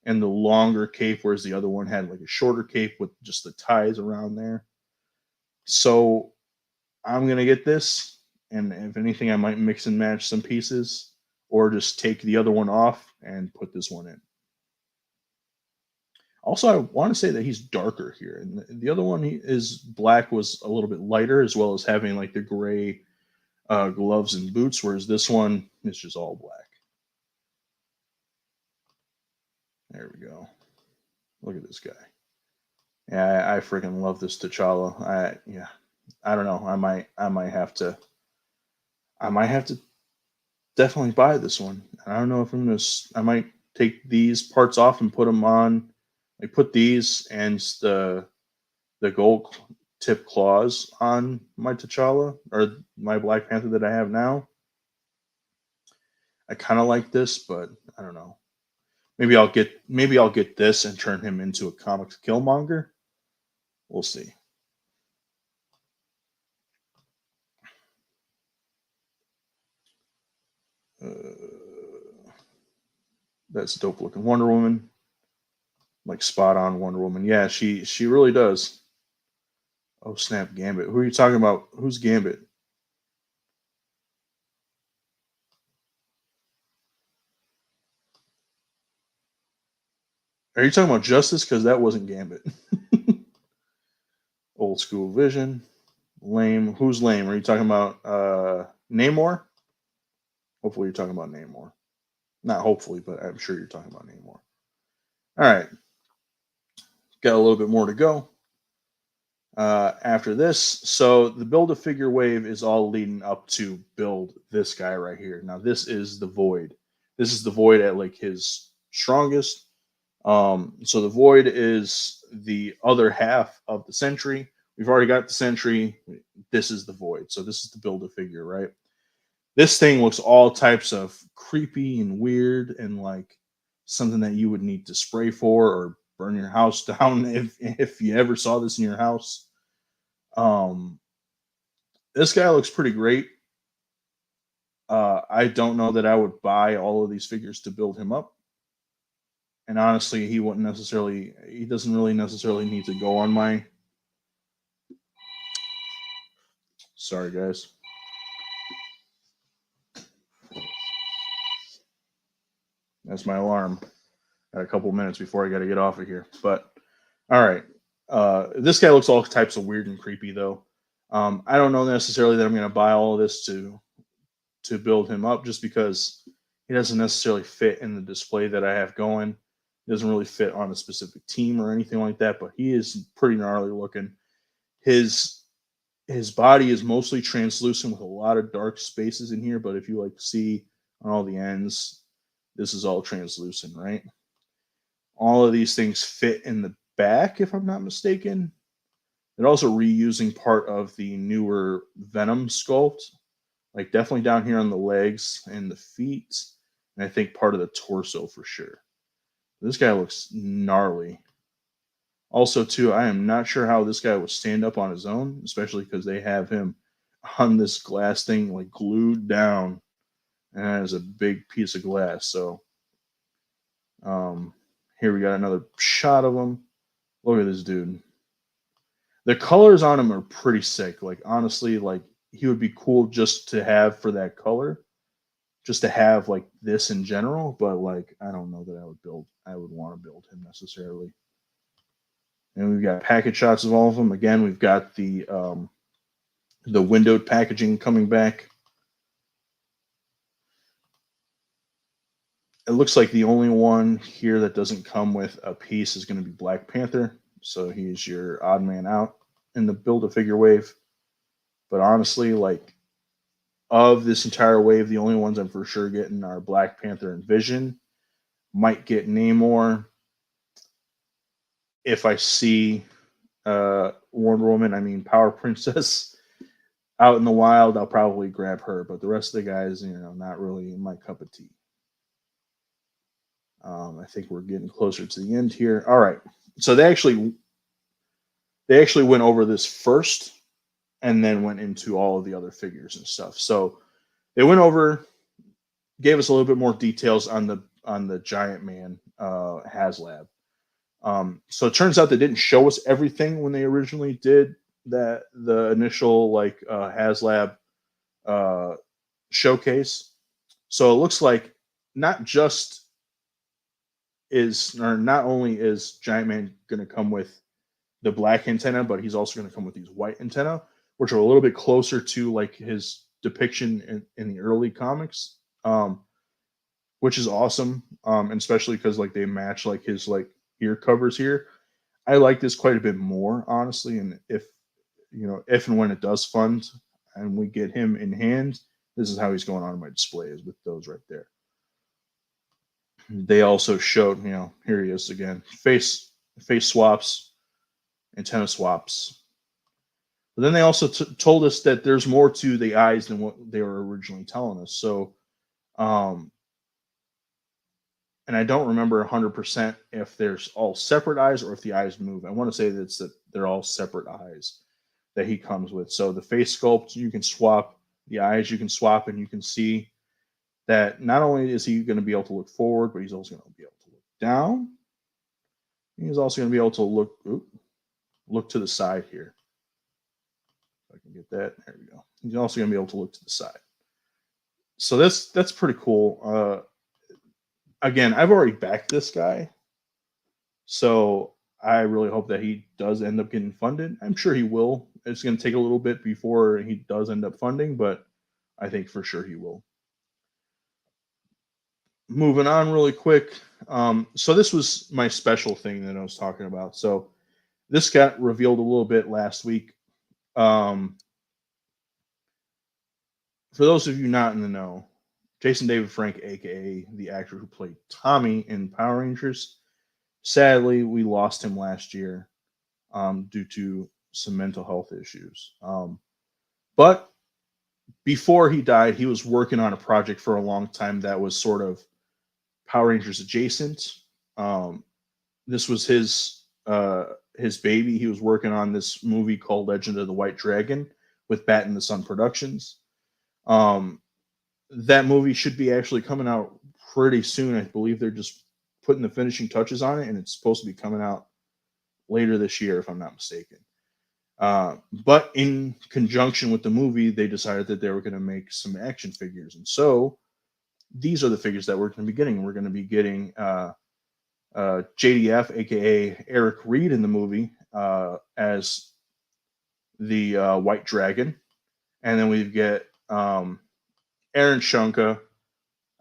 and the longer cape, whereas the other one had like a shorter cape with just the ties around there. So I'm gonna get this, and if anything, I might mix and match some pieces, or just take the other one off and put this one in. Also, I want to say that he's darker here, and the other one is black was a little bit lighter, as well as having like the gray gloves and boots, whereas this one is just all black. There we go. Look at this guy. Yeah, I freaking love this T'Challa. I don't know. I might have to definitely buy this one. I don't know if I might take these parts off and put them on. Like put these and the gold tip claws on my T'Challa or my Black Panther that I have now. I kind of like this, but I don't know. Maybe I'll get this and turn him into a comics Killmonger. We'll see. That's dope looking Wonder Woman. Like spot on Wonder Woman. Yeah, she really does. Oh snap, Gambit. Who are you talking about? Who's Gambit? Are you talking about Justice? Because that wasn't Gambit. Old school Vision. Lame. Who's lame? Are you talking about Namor? Hopefully you're talking about Namor. Not hopefully, but I'm sure you're talking about Namor. All right. Got a little bit more to go after this. So the build a figure wave is all leading up to build this guy right here. Now this is the Void. This is the Void at like his strongest. So the Void is the other half of the Sentry. We've already got the Sentry. This is the Void. So this is the build a figure, right? This thing looks all types of creepy and weird and like something that you would need to spray for or burn your house down if you ever saw this in your house. Um, this guy looks pretty great. I don't know that I would buy all of these figures to build him up. And honestly, he doesn't really necessarily need to go on my. Sorry, guys. That's my alarm. Got a couple minutes before I got to get off of here. But all right, this guy looks all types of weird and creepy though. I don't know necessarily that I'm going to buy all of this to build him up, just because he doesn't necessarily fit in the display that I have going. He doesn't really fit on a specific team or anything like that. But he is pretty gnarly looking. His his body is mostly translucent with a lot of dark spaces in here. But if you like see on all the ends, this is all translucent, right? All of these things fit in the back, if I'm not mistaken. They're also reusing part of the newer Venom sculpt, like definitely down here on the legs and the feet, and I think part of the torso for sure. This guy looks gnarly. Also, too, I am not sure how this guy would stand up on his own, especially because they have him on this glass thing like glued down, and that is a big piece of glass. So, um, here we got another shot of him. Look at this dude. The colors on him are pretty sick. Like honestly, like he would be cool just to have for that color, just to have like this in general. But like I don't know that I would want to build him necessarily. And we've got package shots of all of them. Again, we've got the windowed packaging coming back. It looks like the only one here that doesn't come with a piece is going to be Black Panther. So he's your odd man out in the build a figure wave. But honestly, like of this entire wave, the only ones I'm for sure getting are Black Panther and Vision. Might get Namor if I see Wonder Woman, I mean Power Princess out in the wild. I'll probably grab her, but the rest of the guys, not really my cup of tea. I think we're getting closer to the end here. All right, so they actually went over this first, and then went into all of the other figures and stuff. So they went over, gave us a little bit more details on the Giant Man HasLab. So it turns out they didn't show us everything when they originally did the initial like HasLab showcase. So it looks like not only is Giant Man going to come with the black antenna, but he's also going to come with these white antenna, which are a little bit closer to like his depiction in the early comics, which is awesome, and especially because like they match like his like ear covers here. I like this quite a bit more, honestly, and if and when it does fund and we get him in hand, this is how he's going on my display, is with those right there. They also showed, here he is again, face swaps, antenna swaps. But then they also told us that there's more to the eyes than what they were originally telling us. So, and I don't remember 100% if there's all separate eyes or if the eyes move. I want to say that they're all separate eyes that he comes with. So the face sculpt you can swap, the eyes you can swap, and you can see that not only is he going to be able to look forward, but he's also going to be able to look down. He's also going to be able to look to the side here. If I can get that, there we go. He's also going to be able to look to the side. So that's pretty cool. Again, I've already backed this guy, so I really hope that he does end up getting funded. I'm sure he will. It's going to take a little bit before he does end up funding, but I think for sure he will. Moving on really quick. So this was my special thing that I was talking about. So this got revealed a little bit last week. For those of you not in the know, Jason David Frank, aka the actor who played Tommy in Power Rangers, sadly we lost him last year due to some mental health issues. But before he died, he was working on a project for a long time that was sort of Power Rangers adjacent. This was his baby. He was working on this movie called Legend of the White Dragon with Bat in the Sun Productions. That movie should be actually coming out pretty soon. I believe they're just putting the finishing touches on it, and it's supposed to be coming out later this year, if I'm not mistaken. But in conjunction with the movie, they decided that they were going to make some action figures. And so these are the figures that we're going to be getting. We're going to be getting JDF, aka Eric Reed, in the movie as the White Dragon, and then we get Aaron Shunka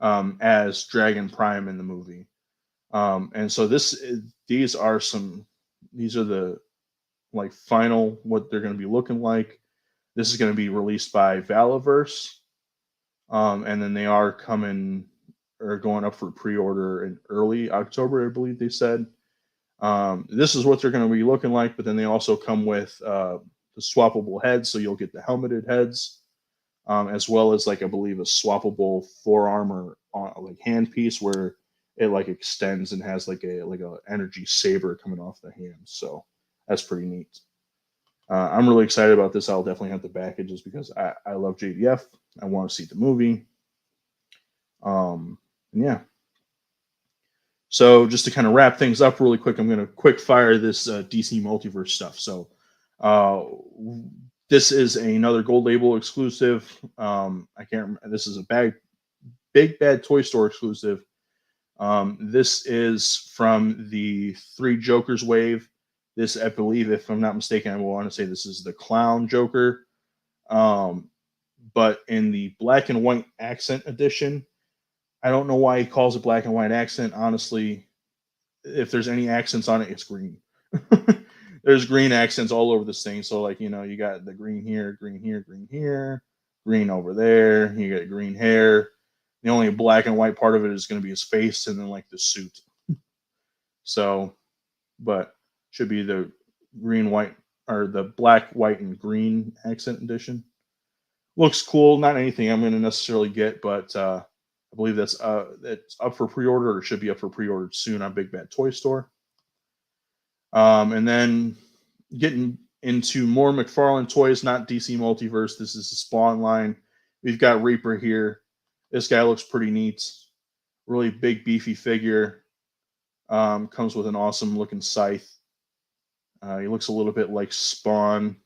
as Dragon Prime in the movie. And so these are the like final what they're going to be looking like. This is going to be released by Valaverse, and then they are coming or going up for pre-order in early October, I believe they said. This is what they're going to be looking like, but then they also come with the swappable heads, so you'll get the helmeted heads, as well as like I believe a swappable forearm or like hand piece where it like extends and has like a energy saber coming off the hand. So that's pretty neat. I'm really excited about this. I'll definitely have to back it just because I love JDF. I want to see the movie. Yeah. So just to kind of wrap things up really quick, I'm going to quick fire this DC Multiverse stuff. So this is another Gold Label exclusive. I can't remember. This is a Big Bad Toy Store exclusive. This is from the Three Jokers wave. This, I believe, if I'm not mistaken, I want to say this is the Clown Joker. But in the black and white accent edition, I don't know why he calls it black and white accent. Honestly, if there's any accents on it, it's green. There's green accents all over this thing. So, like, you got the green here, green here, green here, green over there. You got green hair. The only black and white part of it is going to be his face and then, like, the suit. So, but should be the green, white, or the black, white, and green accent edition. Looks cool. Not anything I'm going to necessarily get, but I believe that's up for pre-order or should be up for pre-order soon on Big Bad Toy Store. And then getting into more McFarlane toys, not DC Multiverse. This is the Spawn line. We've got Reaper here. This guy looks pretty neat. Really big, beefy figure. Comes with an awesome looking scythe. He looks a little bit like Spawn.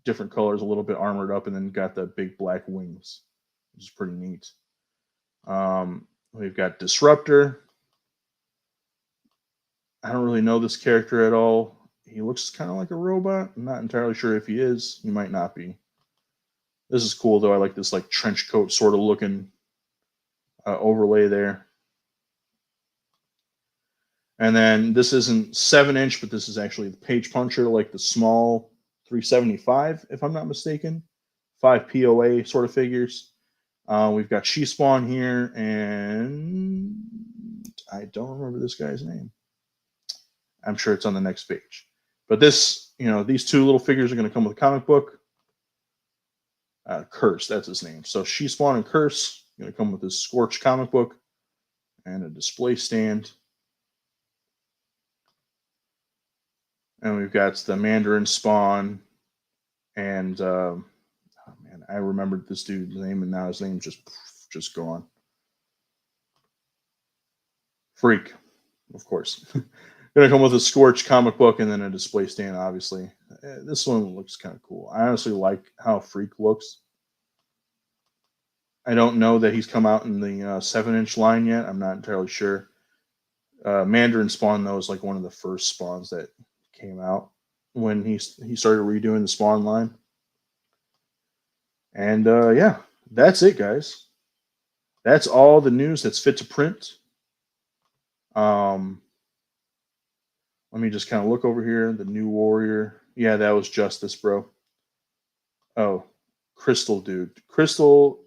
Different colors, a little bit armored up, and then got the big black wings, which is pretty neat. We've got Disruptor. I don't really know this character at all. He looks kind of like a robot. I'm not entirely sure if he is. He might not be. This is cool, though. I like this like trench coat sort of looking overlay there. And then this isn't 7-inch, but this is actually the page puncher, like the small 375, if I'm not mistaken. 5 POA sort of figures. We've got She-Spawn here, and I don't remember this guy's name. I'm sure it's on the next page. But this, these two little figures are going to come with a comic book. Curse, that's his name. So She-Spawn and Curse are going to come with this Scorch comic book and a display stand. And we've got the Mandarin Spawn, and oh man, I remembered this dude's name, and now his name's just gone. Freak, of course. Gonna come with a Scorch comic book and then a display stand, obviously. This one looks kind of cool. I honestly like how Freak looks. I don't know that he's come out in the 7-inch line yet. I'm not entirely sure. Mandarin Spawn, though, is like one of the first spawns that came out when he started redoing the Spawn line. And yeah, that's it, guys. That's all the news that's fit to print. Let me just kind of look over here. The New Warrior. Yeah, that was Justice, bro. Oh, Crystal, dude. Crystal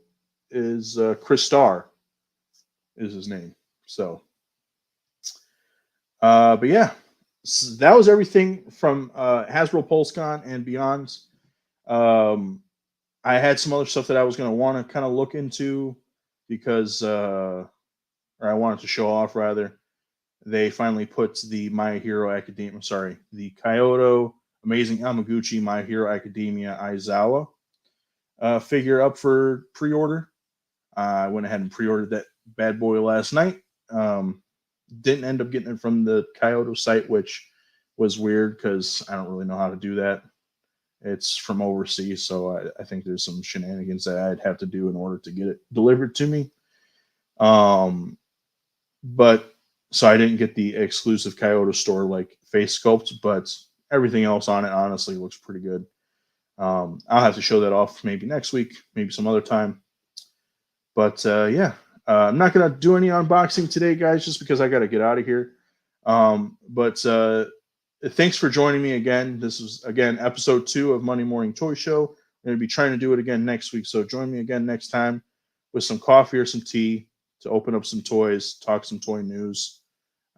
is Crystar is his name. So, but yeah, so that was everything from Hasbro Pulsecon and beyond. I had some other stuff that I was going to want to kind of look into because, or I wanted to show off rather. They finally put the My Hero Academia, the Kyoto Amazing Amaguchi My Hero Academia Aizawa figure up for pre-order. I went ahead and pre-ordered that bad boy last night. Didn't end up getting it from the Kyoto site, which was weird because I don't really know how to do that. It's from overseas, so I think there's some shenanigans that I'd have to do in order to get it delivered to me. But So I didn't get the exclusive Kyoto store like face sculpt, but everything else on it honestly looks pretty good. I'll have to show that off maybe next week, maybe some other time. But yeah, I'm not gonna do any unboxing today, guys, just because I got to get out of here. But thanks for joining me again. This was again episode 2 of Monday Morning Toy Show. I'm gonna be trying to do it again next week, so join me again next time with some coffee or some tea to open up some toys, talk some toy news.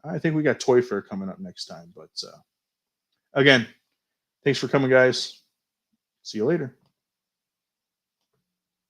I think we got Toy Fair coming up next time. But again, thanks for coming, guys. See you later.